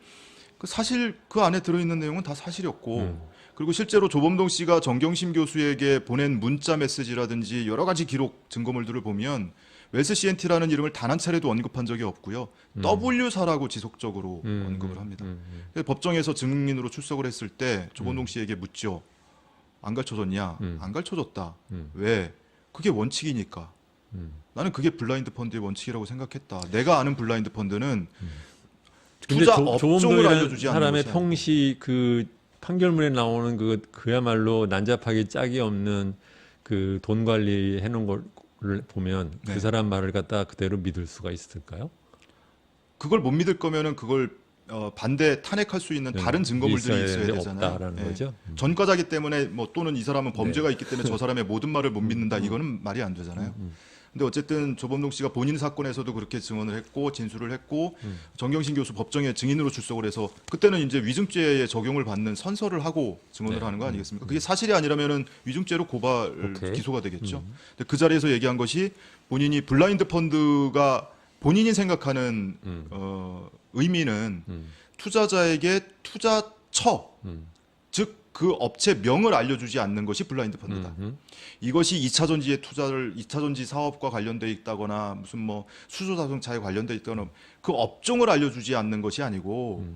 그 사실 그 안에 들어있는 내용은 다 사실이었고 그리고 실제로 조범동 씨가 정경심 교수에게 보낸 문자 메시지라든지 여러 가지 기록 증거물들을 보면 웰스 CNT라는 이름을 단 한 차례도 언급한 적이 없고요. W사라고 지속적으로 언급을 합니다. 그래서 법정에서 증인으로 출석을 했을 때 조범동 씨에게 묻죠. 안 가르쳐줬냐? 안 가르쳐줬다. 왜? 그게 원칙이니까. 나는 그게 블라인드 펀드의 원칙이라고 생각했다. 내가 아는 블라인드 펀드는 투자 업종을 조범동이라는 알려주지 않는 사람의 것이 평시 그 판결문에 나오는 그야말로 난잡하게 짝이 없는 그 돈 관리 해놓은 걸 보면 네. 그 사람 말을 갖다 그대로 믿을 수가 있을까요? 그걸 못 믿을 거면은 그걸 반대 탄핵할 수 있는 다른 증거물들이 있어야 되잖아요. 없다라는 거죠. 전과자기 때문에 뭐 또는 이 사람은 범죄가 있기 때문에 저 사람의 모든 말을 못 믿는다. 음. 이거는 말이 안 되잖아요. 근데 어쨌든 조범동 씨가 본인 사건에서도 그렇게 증언을 했고 진술을 했고 정경심 교수 법정에 증인으로 출석을 해서 그때는 이제 위증죄에 적용을 받는 선서를 하고 증언을 네. 하는 거 아니겠습니까? 그게 사실이 아니라면은 위증죄로 고발 오케이. 기소가 되겠죠. 근데 그 자리에서 얘기한 것이 본인이 블라인드 펀드가 본인이 생각하는 의미는 투자자에게 투자처 즉 그 업체 명을 알려주지 않는 것이 블라인드 펀드다. 이것이 2차 전지의 투자를 2차 전지 사업과 관련돼 있다거나 무슨 뭐 수소 자동차에 관련돼 있다거나 그 업종을 알려주지 않는 것이 아니고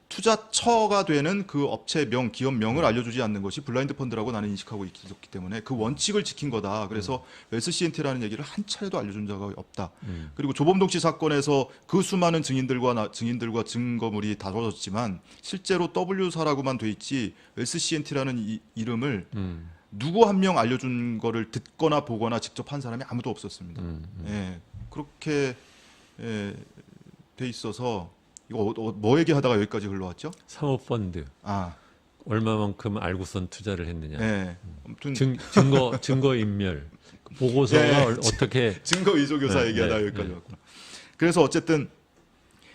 투자처가 되는 그 업체 명, 기업 명을 알려주지 않는 것이 블라인드 펀드라고 나는 인식하고 있기 때문에 그 원칙을 지킨 거다. 그래서 SCNT라는 얘기를 한 차례도 알려준 적이 없다. 그리고 조범동 씨 사건에서 그 수많은 증인들과 증거물이 다뤄졌지만 실제로 W사라고만 돼 있지 SCNT라는 이름을 누구 한 명 알려준 거를 듣거나 보거나 직접 한 사람이 아무도 없었습니다. 예, 그렇게 돼 있어서 이거 뭐 얘기하다가 여기까지 흘러왔죠? 사모펀드 아, 얼마만큼 알고선 투자를 했느냐. 예. 아무튼 증거 인멸 보고서가 예. 어떻게 증거 위조 교사 네, 얘기하다가 네, 여기까지 네. 왔구나. 그래서 어쨌든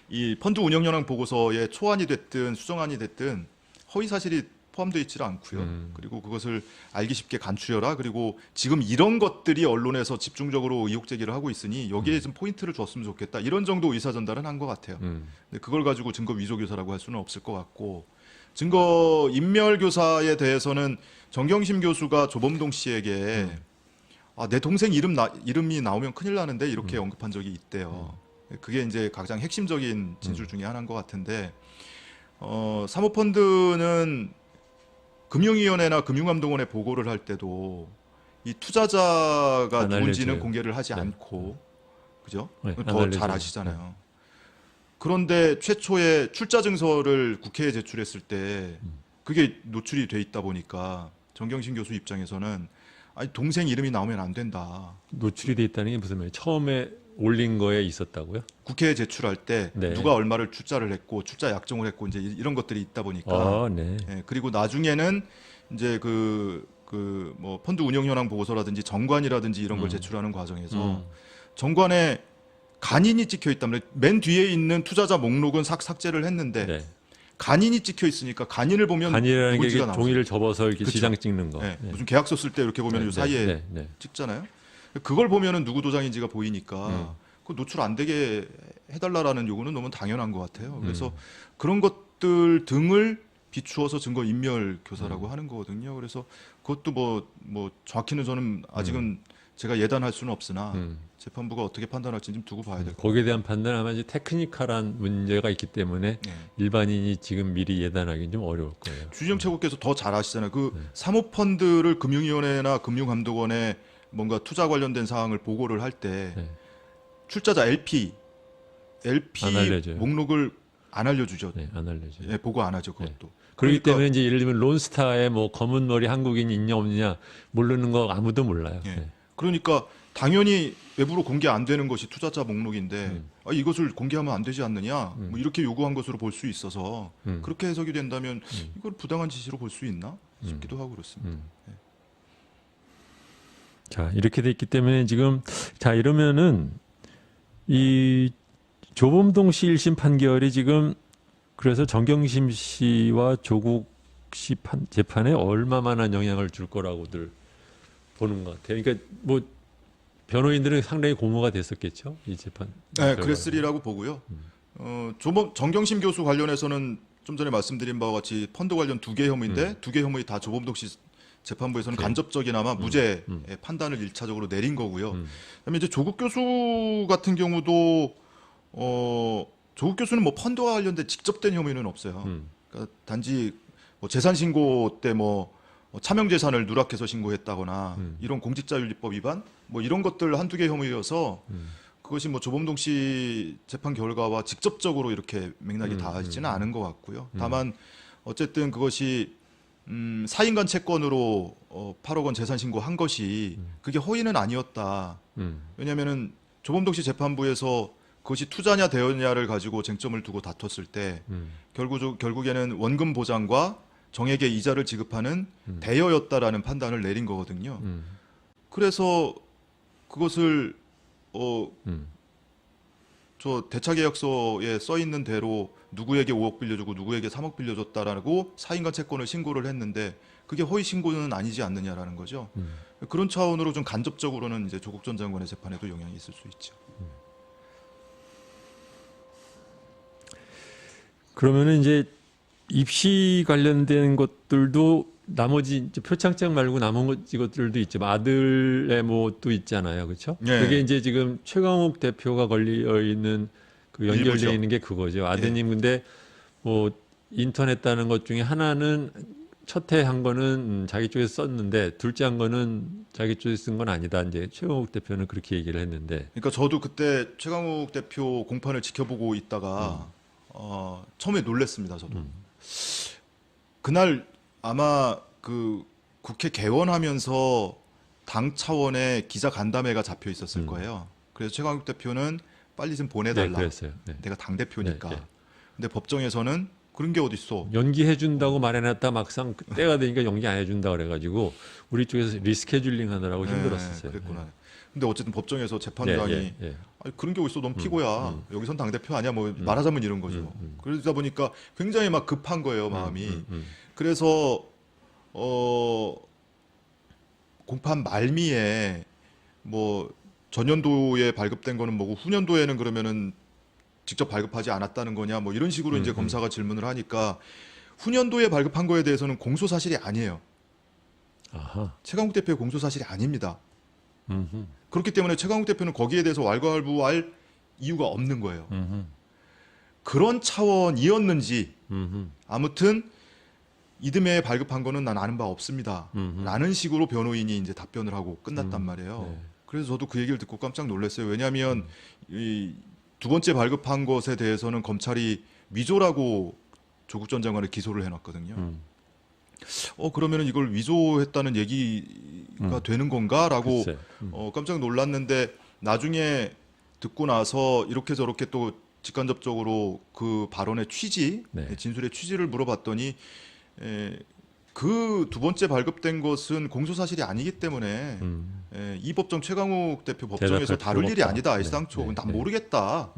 이 펀드 운영 현황 보고서에 초안이 됐든 수정안이 됐든 허위 사실이 포함되어 있지를 않고요. 그리고 그것을 알기 쉽게 간추려라. 그리고 지금 이런 것들이 언론에서 집중적으로 의혹 제기를 하고 있으니 여기에 좀 포인트를 줬으면 좋겠다. 이런 정도 의사 전달은 한 것 같아요. 근데 그걸 가지고 증거 위조 교사라고 할 수는 없을 것 같고 증거 인멸 교사에 대해서는 정경심 교수가 조범동 씨에게 내 동생 이름이 나오면 큰일 나는데 이렇게 언급한 적이 있대요. 그게 이제 가장 핵심적인 진술 중에 하나인 것 같은데 사모펀드는 금융위원회나 금융감독원에 보고를 할 때도 이 투자자가 안 누군지는 알려줘요. 공개를 하지 네. 않고 그죠? 네, 안 더 잘 알려줘요. 아시잖아요. 그런데 최초에 출자 증서를 국회에 제출했을 때 그게 노출이 돼 있다 보니까 정경심 교수 입장에서는 아니 동생 이름이 나오면 안 된다. 노출이 돼 있다는 게 무슨 말이에요? 처음에 올린 거에 있었다고요? 국회에 제출할 때 네. 누가 얼마를 출자를 했고 출자 약정을 했고 이제 이런 것들이 있다 보니까 아, 네. 예, 그리고 나중에는 이제 뭐 펀드 운영 현황 보고서라든지 정관이라든지 이런 걸 제출하는 과정에서 정관에 간인이 찍혀 있다면 맨 뒤에 있는 투자자 목록은 삭제를 했는데 네. 간인이 찍혀 있으니까 간인을 보면 간이라는 게 누군지가 이게 나오죠. 종이를 접어서 이렇게 그쵸. 지장 찍는 거. 예, 무슨 계약서 쓸 때 이렇게 보면 요 사이에 네, 네. 찍잖아요. 그걸 보면은 누구 도장인지가 보이니까 그 노출 안 되게 해달라라는 요구는 너무 당연한 것 같아요. 그래서 그런 것들 등을 비추어서 증거 인멸 교사라고 하는 거거든요. 그래서 그것도 뭐 정확히는 저는 아직은 제가 예단할 수는 없으나 재판부가 어떻게 판단할지 좀 두고 봐야 될 것 같아요. 거기에 대한 판단은 아마 이제 테크니컬한 문제가 있기 때문에 네. 일반인이 지금 미리 예단하기는 좀 어려울 거예요. 주지영 최고께서 더 잘 아시잖아요. 그 사모펀드를 금융위원회나 금융감독원에 뭔가 투자 관련된 사항을 보고를 할 때 네. 출자자 LP 안 알려줘요. 목록을 안 알려주죠. 네, 안 알려줘요. 예, 보고 안 하죠. 그것도. 그렇기 그러니까, 때문에 이제 예를 들면 론스타에 뭐 검은 머리 한국인이 있냐 없느냐 모르는 거 아무도 몰라요. 예. 네. 그러니까 당연히 외부로 공개 안 되는 것이 투자자 목록인데 이것을 공개하면 안 되지 않느냐 뭐 이렇게 요구한 것으로 볼 수 있어서 그렇게 해석이 된다면 이걸 부당한 지시로 볼 수 있나 싶기도 하고 그렇습니다. 자, 이렇게 돼 있기 때문에 지금 자, 이러면은 이 조범동 씨 1심 판결이 지금 그래서 정경심 씨와 조국 씨 재판에 얼마만한 영향을 줄 거라고들 보는 것 같아요. 그러니까 뭐 변호인들은 상당히 고무가 됐었겠죠, 이 재판. 네, 그랬으리라고 보고요. 정경심 교수 관련해서는 좀 전에 말씀드린 바와 같이 펀드 관련 2개 혐의인데 2개 혐의 다 조범동 씨 재판부에서는 간접적이나마 무죄 판단을 1차적으로 내린 거고요. 그다음에 이제 조국 교수 같은 경우도 조국 교수는 뭐 펀드와 관련된 직접된 혐의는 없어요. 그러니까 단지 뭐 재산 신고 때 뭐 차명 재산을 누락해서 신고했다거나 이런 공직자윤리법 위반 뭐 이런 것들 한두 개 혐의여서 그것이 뭐 조범동 씨 재판 결과와 직접적으로 이렇게 맥락이 닿아지지는 않은 것 같고요. 다만 어쨌든 그것이 사인간 채권으로 8억 원 재산 신고한 것이 그게 허위는 아니었다. 왜냐하면은 조범동 씨 재판부에서 그것이 투자냐 대여냐를 가지고 쟁점을 두고 다퉜을 때 결국에는 원금 보장과 정액의 이자를 지급하는 대여였다라는 판단을 내린 거거든요. 그래서 그것을 저 대차계약서에 써 있는 대로 누구에게 5억 빌려주고 누구에게 3억 빌려줬다라고 사인과 채권을 신고를 했는데 그게 허위 신고는 아니지 않느냐라는 거죠. 그런 차원으로 좀 간접적으로는 이제 조국 전 장관의 재판에도 영향이 있을 수 있죠. 그러면은 이제 입시 관련된 것들도 나머지 이제 표창장 말고 나머지 것들도 있죠. 아들의 뭐도 있잖아요, 그렇죠? 네. 그게 이제 지금 최강욱 대표가 걸려 있는 그 연결되어 일부죠. 있는 게 그거죠. 아드님 근데 뭐 인턴했다는 것 중에 하나는 첫 해 한 거는 자기 쪽에서 썼는데 둘째 한 거는 자기 쪽에서 쓴 건 아니다. 이제 최강욱 대표는 그렇게 얘기를 했는데. 그러니까 저도 그때 최강욱 대표 공판을 지켜보고 있다가 처음에 놀랬습니다. 저도 그날 아마 그 국회 개원하면서 당 차원의 기자 간담회가 잡혀 있었을 거예요. 그래서 최강욱 대표는 빨리 좀 네, 보내달라. 그랬어요. 네. 내가 당 대표니까. 네, 네. 근데 법정에서는 그런 게 어딨어. 연기해준다고 말해놨다 막상 때가 되니까 연기 안 해준다 그래가지고 우리 쪽에서 리스케줄링 하느라고 힘들었었어요. 그랬구나. 근데 어쨌든 법정에서 재판장이 아니, 그런 게 어딨어. 넌 피고야. 여기선 당 대표 아니야. 뭐 말하자면 이런 거죠. 그러다 보니까 굉장히 막 급한 거예요, 마음이. 그래서 공판 말미에 뭐 전년도에 발급된 거는 뭐고 후년도에는 그러면은 직접 발급하지 않았다는 거냐 뭐 이런 식으로 이제 검사가 질문을 하니까 후년도에 발급한 거에 대해서는 공소 사실이 아니에요. 아하. 최강욱 대표의 공소 사실이 아닙니다. 그렇기 때문에 최강욱 대표는 거기에 대해서 왈가왈부할 이유가 없는 거예요. 그런 차원이었는지 아무튼 이듬해 발급한 거는 난 아는 바 없습니다. 라는 식으로 변호인이 이제 답변을 하고 끝났단 말이에요. 네. 그래서 저도 그 얘기를 듣고 깜짝 놀랐어요. 왜냐하면 이 두 번째 발급한 것에 대해서는 검찰이 위조라고 조국 전 장관을 기소를 해놨거든요. 그러면은 이걸 위조했다는 얘기가 되는 건가라고 글쎄. 깜짝 놀랐는데 나중에 듣고 나서 이렇게 저렇게 또 직간접적으로 그 발언의 취지, 네. 진술의 취지를 물어봤더니 그 두 번째 발급된 것은 공소 사실이 아니기 때문에 이 법정 최강욱 대표 법정에서 대답할 다룰 필요가 일이 없다. 아니다. 네, 애시당초 네, 난 네. 모르겠다.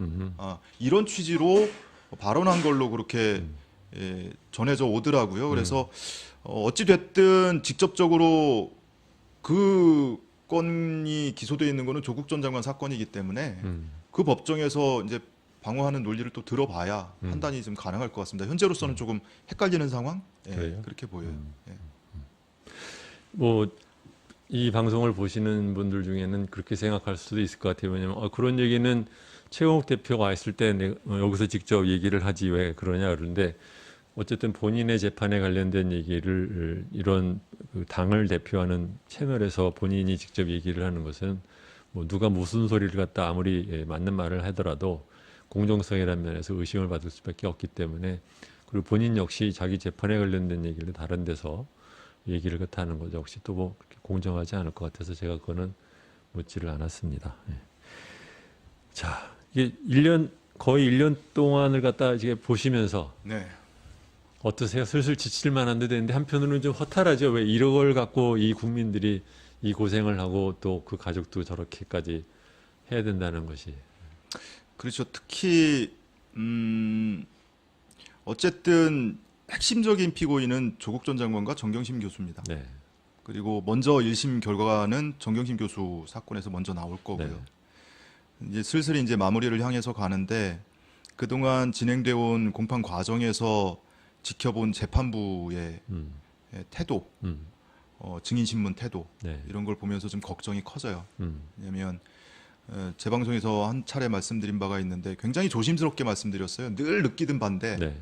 이런 취지로 발언한 걸로 그렇게 전해져 오더라고요. 그래서 어찌 됐든 직접적으로 그 건이 기소되어 있는 거는 조국 전 장관 사건이기 때문에 그 법정에서 이제 방어하는 논리를 또 들어봐야 판단이 좀 가능할 것 같습니다. 현재로서는 조금 헷갈리는 상황? 그래요? 그렇게 보여요. 예. 뭐 이 방송을 보시는 분들 중에는 그렇게 생각할 수도 있을 것 같아요. 왜냐하면 그런 얘기는 최강욱 대표가 왔을 때 여기서 직접 얘기를 하지 왜 그러냐 그러는데 어쨌든 본인의 재판에 관련된 얘기를 이런 그 당을 대표하는 채널에서 본인이 직접 얘기를 하는 것은 뭐 누가 무슨 소리를 갖다 아무리 맞는 말을 하더라도 공정성이라는 면에서 의심을 받을 수밖에 없기 때문에 그리고 본인 역시 자기 재판에 관련된 얘기를 다른 데서 얘기를 갖다 하는 거죠. 혹시 또 뭐 그렇게 공정하지 않을 것 같아서 제가 그거는 묻지를 않았습니다. 예. 자, 이게 거의 1년 동안을 갖다 이제 보시면서 네. 어떠세요? 슬슬 지칠 만한데 되는데 한편으로는 좀 허탈하죠. 왜 이걸 갖고 이 국민들이 이 고생을 하고 또 그 가족도 저렇게까지 해야 된다는 것이. 그렇죠. 특히 어쨌든 핵심적인 피고인은 조국 전 장관과 정경심 교수입니다. 네. 그리고 먼저 1심 결과는 정경심 교수 사건에서 먼저 나올 거고요. 네. 이제 슬슬 이제 마무리를 향해서 가는데 그동안 진행되어 온 공판 과정에서 지켜본 재판부의 태도, 증인 신문 태도 네. 이런 걸 보면서 좀 걱정이 커져요. 음. 왜냐하면 제 방송에서 한 차례 말씀드린 바가 있는데 굉장히 조심스럽게 말씀드렸어요. 늘 느끼던 바인데 네.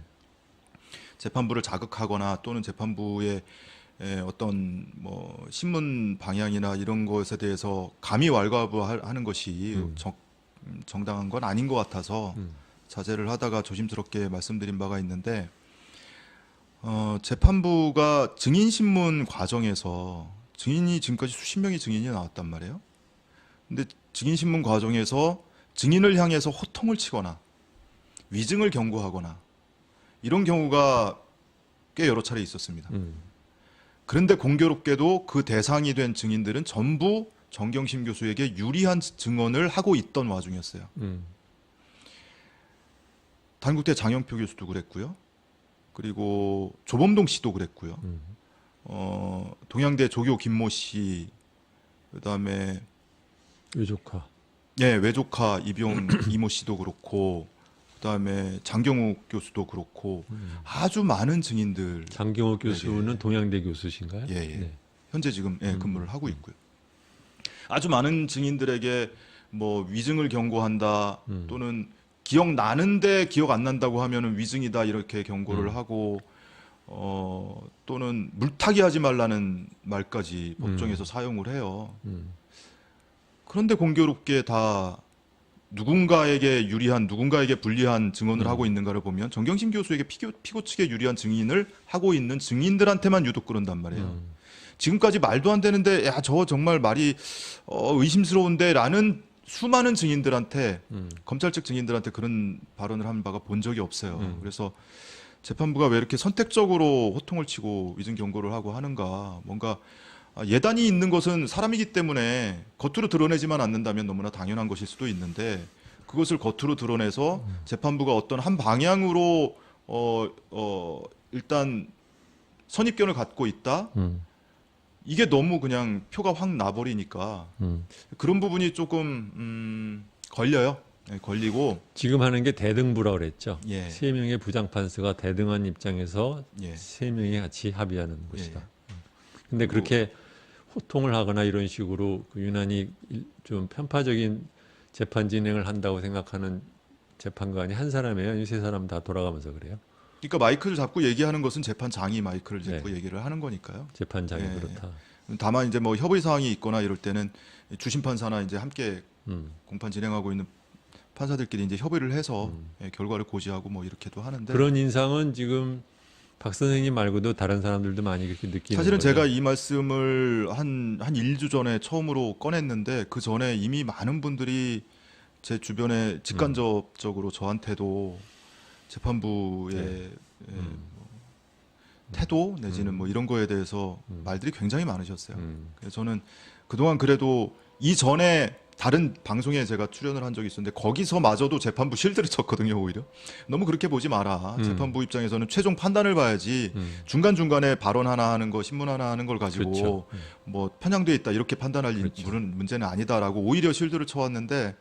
재판부를 자극하거나 또는 재판부의 어떤 뭐 신문 방향이나 이런 것에 대해서 감히 왈가왈부하는 것이 정당한 건 아닌 것 같아서 자제를 하다가 조심스럽게 말씀드린 바가 있는데 재판부가 증인 신문 과정에서 증인이 지금까지 수십 명의 증인이 나왔단 말이에요. 근데 증인 신문 과정에서 증인을 향해서 호통을 치거나 위증을 경고하거나 이런 경우가 꽤 여러 차례 있었습니다. 그런데 공교롭게도 그 대상이 된 증인들은 전부 정경심 교수에게 유리한 증언을 하고 있던 와중이었어요. 단국대 장영표 교수도 그랬고요. 그리고 조범동 씨도 그랬고요. 동양대 조교 김모 씨, 그다음에 유조카. 예, 외조카 이병 이모 씨도 그렇고, 그다음에 장경욱 교수도 그렇고 아주 많은 증인들. 장경호 교수는 동양대 교수신가요? 예, 예. 네. 현재 지금 근무를 하고 있고요. 아주 많은 증인들에게 뭐 위증을 경고한다 또는 기억나는데 기억 안 난다고 하면은 위증이다 이렇게 경고를 하고 또는 물타기 하지 말라는 말까지 법정에서 사용을 해요. 그런데 공교롭게 다 누군가에게 유리한 누군가에게 불리한 증언을 하고 있는가를 보면 정경심 교수에게 피고 측에 유리한 증인을 하고 있는 증인들한테만 유독 그런단 말이에요. 지금까지 말도 안 되는데 야 저 정말 말이 의심스러운데라는 수많은 증인들한테 검찰 측 증인들한테 그런 발언을 한 바가 본 적이 없어요. 그래서 재판부가 왜 이렇게 선택적으로 호통을 치고 위증 경고를 하고 하는가. 뭔가 예단이 있는 것은 사람이기 때문에 겉으로 드러내지만 않는다면 너무나 당연한 것일 수도 있는데 그것을 겉으로 드러내서 재판부가 어떤 한 방향으로 일단 선입견을 갖고 있다. 이게 너무 그냥 표가 확 나버리니까 그런 부분이 조금 걸려요. 네, 걸리고 지금 하는 게 대등부라고 그랬죠. 예. 세 명의 부장판사가 대등한 입장에서 예. 세 명이 같이 합의하는 것이다. 예. 근데 그렇게 호통을 하거나 이런 식으로 그 유난히 좀 편파적인 재판 진행을 한다고 생각하는 재판관이 한 사람이에요? 아니면 세 사람 다 돌아가면서 그래요? 그러니까 마이크를 잡고 얘기하는 것은 재판장이 마이크를 잡고 네. 얘기를 하는 거니까요. 재판장이 예. 그렇다. 다만 이제 뭐 협의 사항이 있거나 이럴 때는 주심 판사나 이제 함께 공판 진행하고 있는 판사들끼리 이제 협의를 해서 결과를 고지하고 뭐 이렇게도 하는데 그런 인상은 지금 박 선생님 말고도 다른 사람들도 많이 그렇게 느끼는 사실은 거죠? 제가 이 말씀을 한 1주 전에 처음으로 꺼냈는데 그 전에 이미 많은 분들이 제 주변에 직간접적으로 저한테도 재판부의 뭐 태도 내지는 뭐 이런 거에 대해서 말들이 굉장히 많으셨어요. 그래서 저는 그동안 그래도 이전에 다른 방송에 제가 출연을 한 적이 있었는데 거기서마저도 재판부 실드를 쳤거든요. 오히려 너무 그렇게 보지 마라. 재판부 입장에서는 최종 판단을 봐야지 중간중간에 발언 하나 하는 거 신문 하나 하는 걸 가지고 그렇죠. 뭐 편향돼 있다 이렇게 판단할 그렇죠. 문제는 아니다라고 오히려 실드를 쳐왔는데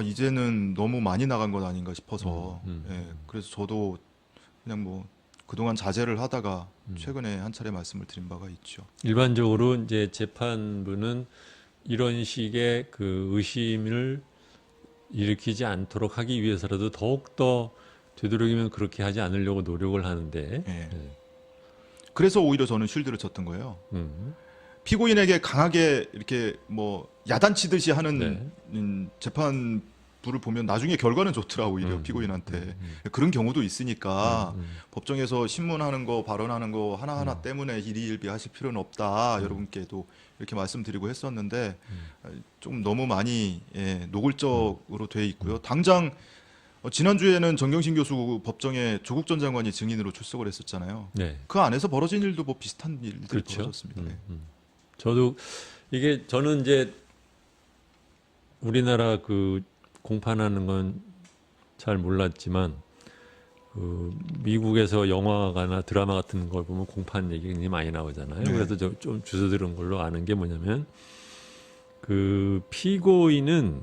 이제는 너무 많이 나간 것 아닌가 싶어서 예, 그래서 저도 그냥 뭐 그동안 자제를 하다가 최근에 한 차례 말씀을 드린 바가 있죠. 일반적으로 이제 재판부는 이런 식의 그 의심을 일으키지 않도록 하기 위해서라도 더욱더 되도록이면 그렇게 하지 않으려고 노력을 하는데 예. 예. 그래서 오히려 저는 쉴드를 쳤던 거예요. 음. 피고인에게 강하게 이렇게 뭐 야단치듯이 하는 네. 재판부를 보면 나중에 결과는 좋더라 오히려 피고인한테 그런 경우도 있으니까 법정에서 신문하는 거 발언하는 거 하나하나 때문에 일희일비 하실 필요는 없다 여러분께도 이렇게 말씀드리고 했었는데 좀 너무 많이 노골적으로 돼 있고요. 당장 지난주에는 정경심 교수 법정에 조국 전 장관이 증인으로 출석을 했었잖아요. 네. 그 안에서 벌어진 일도 뭐 비슷한 일들이 그렇죠. 벌어졌습니다. 네. 저도 이게 저는 이제 우리나라 그 공판하는 건 잘 몰랐지만 그 미국에서 영화나 드라마 같은 걸 보면 공판 얘기 굉장히 많이 나오잖아요. 네. 그래서 좀 주워 들은 걸로 아는 게 뭐냐면 그 피고인은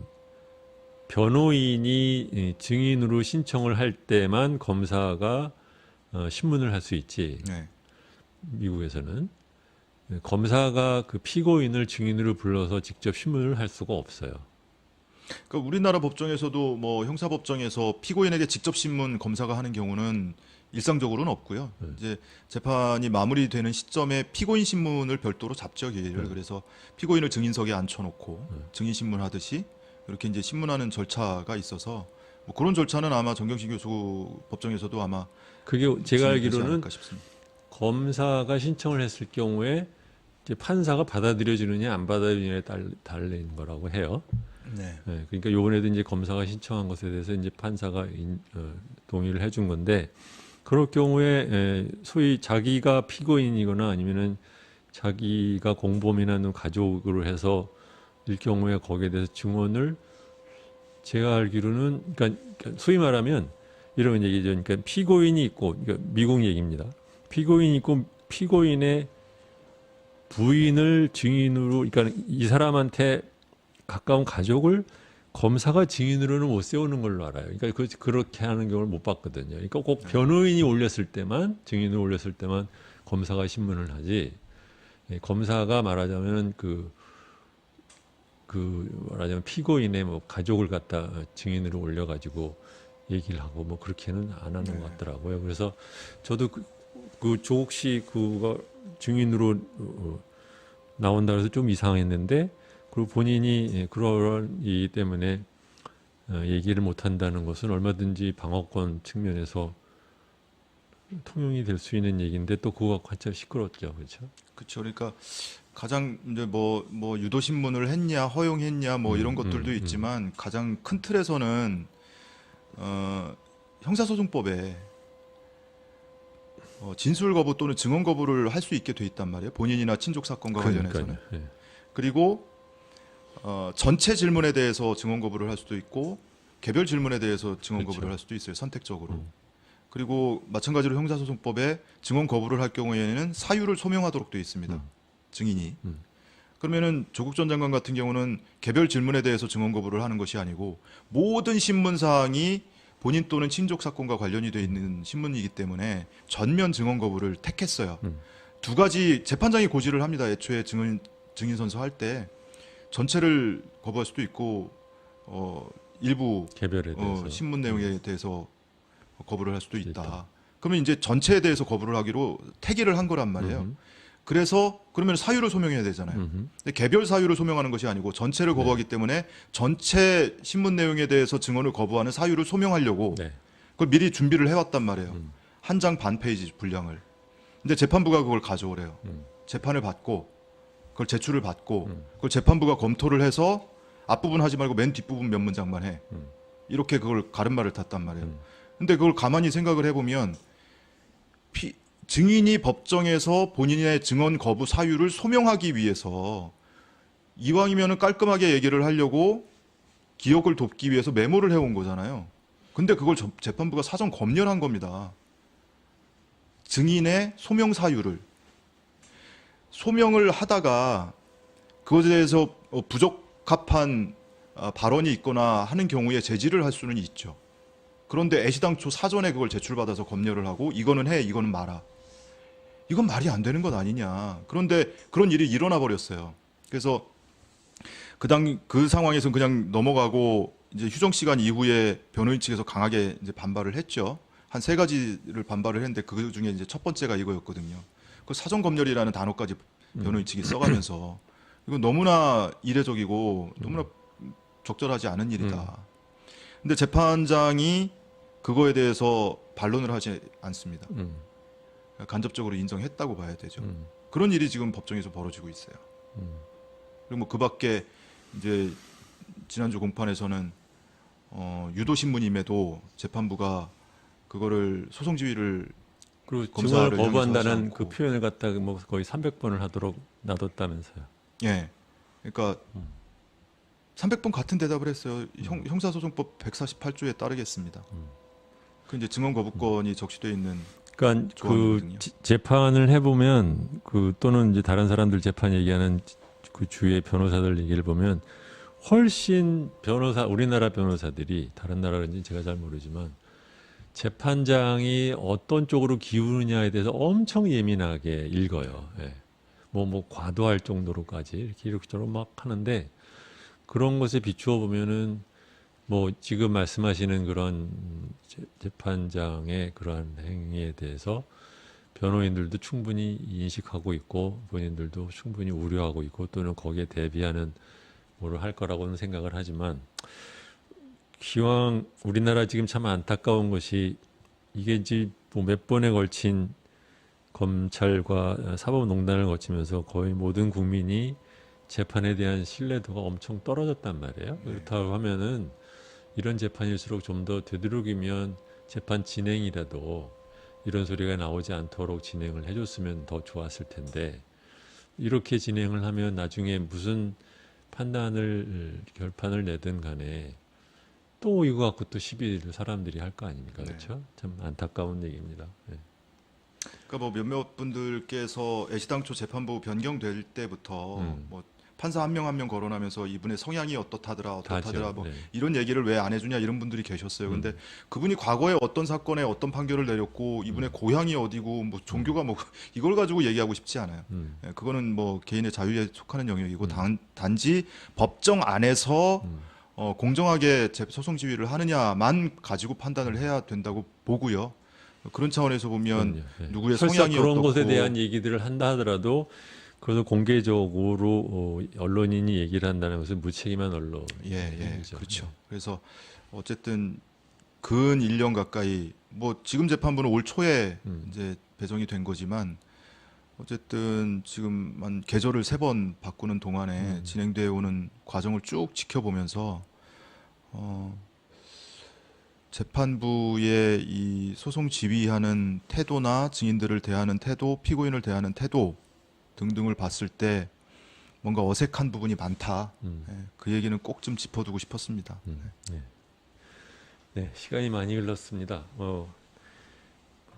변호인이 증인으로 신청을 할 때만 검사가 신문을 할 수 있지. 네. 미국에서는 검사가 그 피고인을 증인으로 불러서 직접 신문을 할 수가 없어요. 그러니까 우리나라 법정에서도 뭐 형사법정에서 피고인에게 직접 신문 검사가 하는 경우는 일상적으로는 없고요. 이제 재판이 마무리되는 시점에 피고인 신문을 별도로 잡죠, 기회를. 그래서 피고인을 증인석에 앉혀놓고 증인 신문 하듯이 이렇게 이제 신문하는 절차가 있어서 뭐 그런 절차는 아마 정경심 교수 법정에서도 아마 그게 제가 진행되지 알기로는 않을까 싶습니다. 검사가 신청을 했을 경우에 이제 판사가 받아들여주느냐 안 받아들이느냐에 달린 거라고 해요. 네. 그러니까 요번에도 이제 검사가 신청한 것에 대해서 이제 판사가 동의를 해준 건데 그럴 경우에 소위 자기가 피고인이거나 아니면은 자기가 공범이나 가족으로 해서 일 경우에 거기에 대해서 증언을 제가 알기로는 그러니까 소위 말하면 이런 얘기죠. 그러니까 피고인이 있고 그러니까 미국 얘기입니다. 피고인이 있고 피고인의 부인을 증인으로 그러니까 이 사람한테 가까운 가족을 검사가 증인으로는 못 세우는 걸로 알아요. 그러니까 그렇게 하는 경우를 못 봤거든요. 그러니까 꼭 변호인이 올렸을 때만 증인으로 올렸을 때만 검사가 신문을 하지. 검사가 말하자면 말하자면 피고인의 뭐 가족을 갖다 증인으로 올려가지고 얘기를 하고 뭐 그렇게는 안 하는 것 같더라고요. 그래서 저도 그 조국 씨 그거 증인으로 나온다 그래서 좀 이상했는데 그리고 본인이 그런 이기 때문에 얘기를 못 한다는 것은 얼마든지 방어권 측면에서 통용이 될 수 있는 얘기인데 또 그거 관찰 시끄럽죠, 그렇죠? 그렇죠. 그러니까 가장 이제 뭐 유도 신문을 했냐, 허용했냐, 뭐 이런 것들도 있지만 가장 큰 틀에서는 형사소송법에 진술 거부 또는 증언 거부를 할 수 있게 돼 있단 말이에요. 본인이나 친족 사건과 관련해서는. 예. 그리고 전체 질문에 대해서 증언 거부를 할 수도 있고 개별 질문에 대해서 증언 그렇죠. 거부를 할 수도 있어요. 선택적으로. 그리고 마찬가지로 형사소송법에 증언 거부를 할 경우에는 사유를 소명하도록 되어 있습니다. 증인이. 그러면은 조국 전 장관 같은 경우는 개별 질문에 대해서 증언 거부를 하는 것이 아니고 모든 신문 사항이 본인 또는 친족 사건과 관련이 되어 있는 신문이기 때문에 전면 증언 거부를 택했어요. 두 가지 재판장이 고지를 합니다. 애초에 증인 선서 할 때 전체를 거부할 수도 있고 일부 개별에 대해서 신문 내용에 대해서 거부를 할 수도 있다. 그러면 이제 전체에 대해서 거부를 하기로 택의를 한 거란 말이에요. 그래서 그러면 사유를 소명해야 되잖아요. 근데 개별 사유를 소명하는 것이 아니고 전체를 거부하기 때문에 전체 신문 내용에 대해서 증언을 거부하는 사유를 소명하려고 네. 그걸 미리 준비를 해왔단 말이에요. 한 장 반 페이지 분량을. 근데 재판부가 그걸 가져오래요. 재판을 받고 그걸 제출을 받고 그걸 재판부가 검토를 해서 앞부분 하지 말고 맨 뒷부분 몇 문장만 해. 이렇게 그걸 가름말을 탔단 말이에요. 근데 그걸 가만히 생각을 해보면 증인이 법정에서 본인의 증언 거부 사유를 소명하기 위해서 이왕이면 깔끔하게 얘기를 하려고 기억을 돕기 위해서 메모를 해온 거잖아요. 근데 그걸 재판부가 사전 검열한 겁니다. 증인의 소명 사유를. 소명을 하다가 그것에 대해서 부적합한 발언이 있거나 하는 경우에 제지를 할 수는 있죠. 그런데 애시당초 사전에 그걸 제출받아서 검열을 하고 이거는 해, 이거는 마라. 이건 말이 안 되는 것 아니냐. 그런데 그런 일이 일어나 버렸어요. 그래서 그 상황에서는 그냥 넘어가고 이제 휴정 시간 이후에 변호인 측에서 강하게 이제 반발을 했죠. 한 3가지를 반발을 했는데 그 중에 이제 첫 번째가 이거였거든요. 그 사전 검열이라는 단어까지 변호인 측이 써가면서 이건 너무나 이례적이고 너무나 적절하지 않은 일이다. 근데 재판장이 그거에 대해서 반론을 하지 않습니다. 간접적으로 인정했다고 봐야 되죠. 그런 일이 지금 법정에서 벌어지고 있어요. 그리고 뭐 그밖에 이제 지난주 공판에서는 유도 신문임에도 재판부가 그거를 소송 지휘를 그리고 검사를 증언을 향해서 거부한다는 하지 않고. 그 표현을 갖다가 뭐 거의 300번을 하도록 놔뒀다면서요. 예. 그러니까 300번 같은 대답을 했어요. 형사소송법 148조에 따르겠습니다. 그 이제 증언 거부권이 적시되어 있는 그러니까 그 조항이거든요. 재판을 해보면 또는 이제 다른 사람들 재판 얘기하는 그 주위의 변호사들 얘기를 보면 훨씬 우리나라 변호사들이 다른 나라인지 제가 잘 모르지만 재판장이 어떤 쪽으로 기우느냐에 대해서 엄청 예민하게 읽어요. 예. 뭐 과도할 정도로까지 이렇게 막 하는데 그런 것에 비추어 보면은 뭐 지금 말씀하시는 그런 재판장의 그러한 행위에 대해서 변호인들도 충분히 인식하고 있고 본인들도 충분히 우려하고 있고 또는 거기에 대비하는 뭐를 할 거라고는 생각을 하지만 기왕 우리나라 지금 참 안타까운 것이 이게 이제 뭐 몇 번에 걸친 검찰과 사법농단을 거치면서 거의 모든 국민이 재판에 대한 신뢰도가 엄청 떨어졌단 말이에요. 네. 그렇다고 하면은 이런 재판일수록 좀 더 되도록이면 재판 진행이라도 이런 소리가 나오지 않도록 진행을 해줬으면 더 좋았을 텐데 이렇게 진행을 하면 나중에 무슨 결판을 내든 간에 또 이거 갖고 또 시비를 사람들이 할 거 아닙니까? 네. 그렇죠? 참 안타까운 얘기입니다. 네. 그러니까 뭐 몇몇 분들께서 애시당초 재판부 변경될 때부터 음. 뭐 판사 한 명 한 명 거론하면서 이분의 성향이 어떻다더라 어떻다더라 다죠. 뭐 네. 이런 얘기를 왜 안 해주냐 이런 분들이 계셨어요. 근데 그분이 과거에 어떤 사건에 어떤 판결을 내렸고 이분의 고향이 어디고 뭐 종교가 뭐 이걸 가지고 얘기하고 싶지 않아요. 음. 예, 그거는 뭐 개인의 자유에 속하는 영역이고 단지 법정 안에서 공정하게 소송 지휘를 하느냐만 가지고 판단을 해야 된다고 보고요. 그런 차원에서 보면 그럼요. 네. 누구의 설사 성향이 그런 어떻고 것에 대한 얘기들을 한다 하더라도 그것을 공개적으로 언론인이 얘기를 한다는 것은 무책임한 언론. 예, 그렇죠. 그래서 어쨌든 근 1년 가까이 뭐 지금 재판부는 올 초에 이제 배정이 된 거지만 어쨌든 지금 한 계절을 3번 바꾸는 동안에 진행되어 오는 과정을 쭉 지켜보면서 재판부의 이 소송 지휘하는 태도나 증인들을 대하는 태도, 피고인을 대하는 태도 등등을 봤을 때 뭔가 어색한 부분이 많다. 예, 그 얘기는 꼭 좀 짚어두고 싶었습니다. 네. 네, 시간이 많이 흘렀습니다.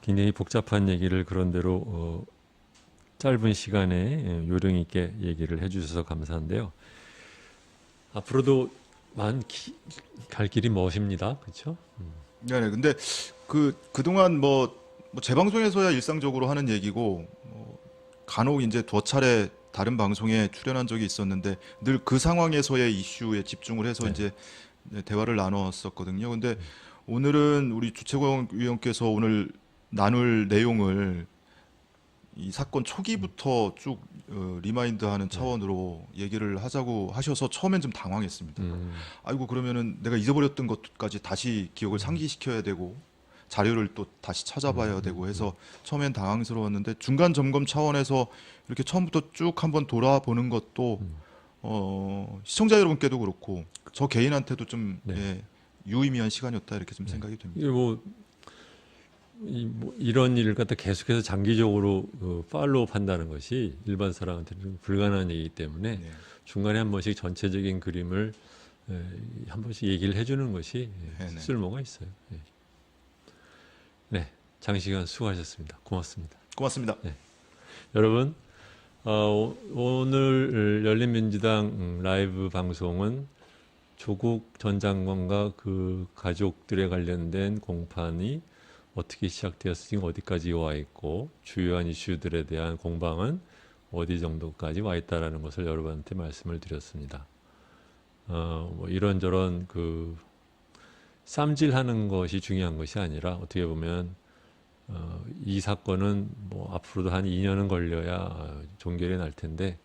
굉장히 복잡한 얘기를 그런대로 짧은 시간에 요령 있게 얘기를 해주셔서 감사한데요. 앞으로도 갈 길이 멋입니다. 그렇죠? 네, 근데 그동안 뭐 재방송에서야 일상적으로 하는 얘기고 간혹 이제 두 차례 다른 방송에 출연한 적이 있었는데 늘 그 상황에서의 이슈에 집중을 해서 네. 이제 대화를 나눴었거든요. 근데 오늘은 우리 주최국 위원께서 오늘 나눌 내용을 이 사건 초기부터 쭉 리마인드하는 차원으로 얘기를 하자고 하셔서 처음엔 좀 당황했습니다. 아이고 그러면은 내가 잊어버렸던 것까지 다시 기억을 상기시켜야 되고 자료를 또 다시 찾아봐야 되고 해서 처음엔 당황스러웠는데 중간 점검 차원에서 이렇게 처음부터 쭉 한번 돌아보는 것도 시청자 여러분께도 그렇고 저 개인한테도 좀 네. 예, 유의미한 시간이었다 이렇게 좀 생각이 됩니다. 이게 이런 일을 갖다 계속해서 장기적으로 팔로우 한다는 것이 일반 사람한테는 좀 불가능한 얘기이기 때문에 네. 중간에 한 번씩 전체적인 그림을 한 번씩 얘기를 해주는 것이 네네. 쓸모가 있어요. 예. 네, 장시간 수고하셨습니다. 고맙습니다. 고맙습니다. 여러분, 오늘 열린민주당 라이브 방송은 조국 전 장관과 그 가족들에 관련된 공판이 어떻게 시작되었을지 어디까지 와 있고 주요한 이슈들에 대한 공방은 어디 정도까지 와 있다라는 것을 여러분한테 말씀을 드렸습니다. 뭐 이런저런 쌈질하는 것이 중요한 것이 아니라 어떻게 보면 이 사건은 뭐 앞으로도 한 2년은 걸려야 종결이 날 텐데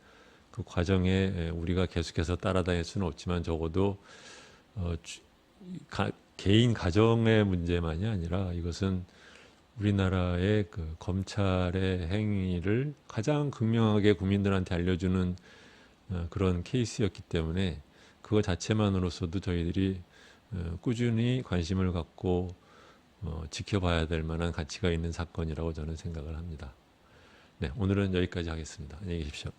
그 과정에 우리가 계속해서 따라다닐 수는 없지만 적어도 개인 가정의 문제만이 아니라 이것은 우리나라의 그 검찰의 행위를 가장 극명하게 국민들한테 알려주는 그런 케이스였기 때문에 그거 자체만으로서도 저희들이 꾸준히 관심을 갖고 지켜봐야 될 만한 가치가 있는 사건이라고 저는 생각을 합니다. 네, 오늘은 여기까지 하겠습니다. 안녕히 계십시오.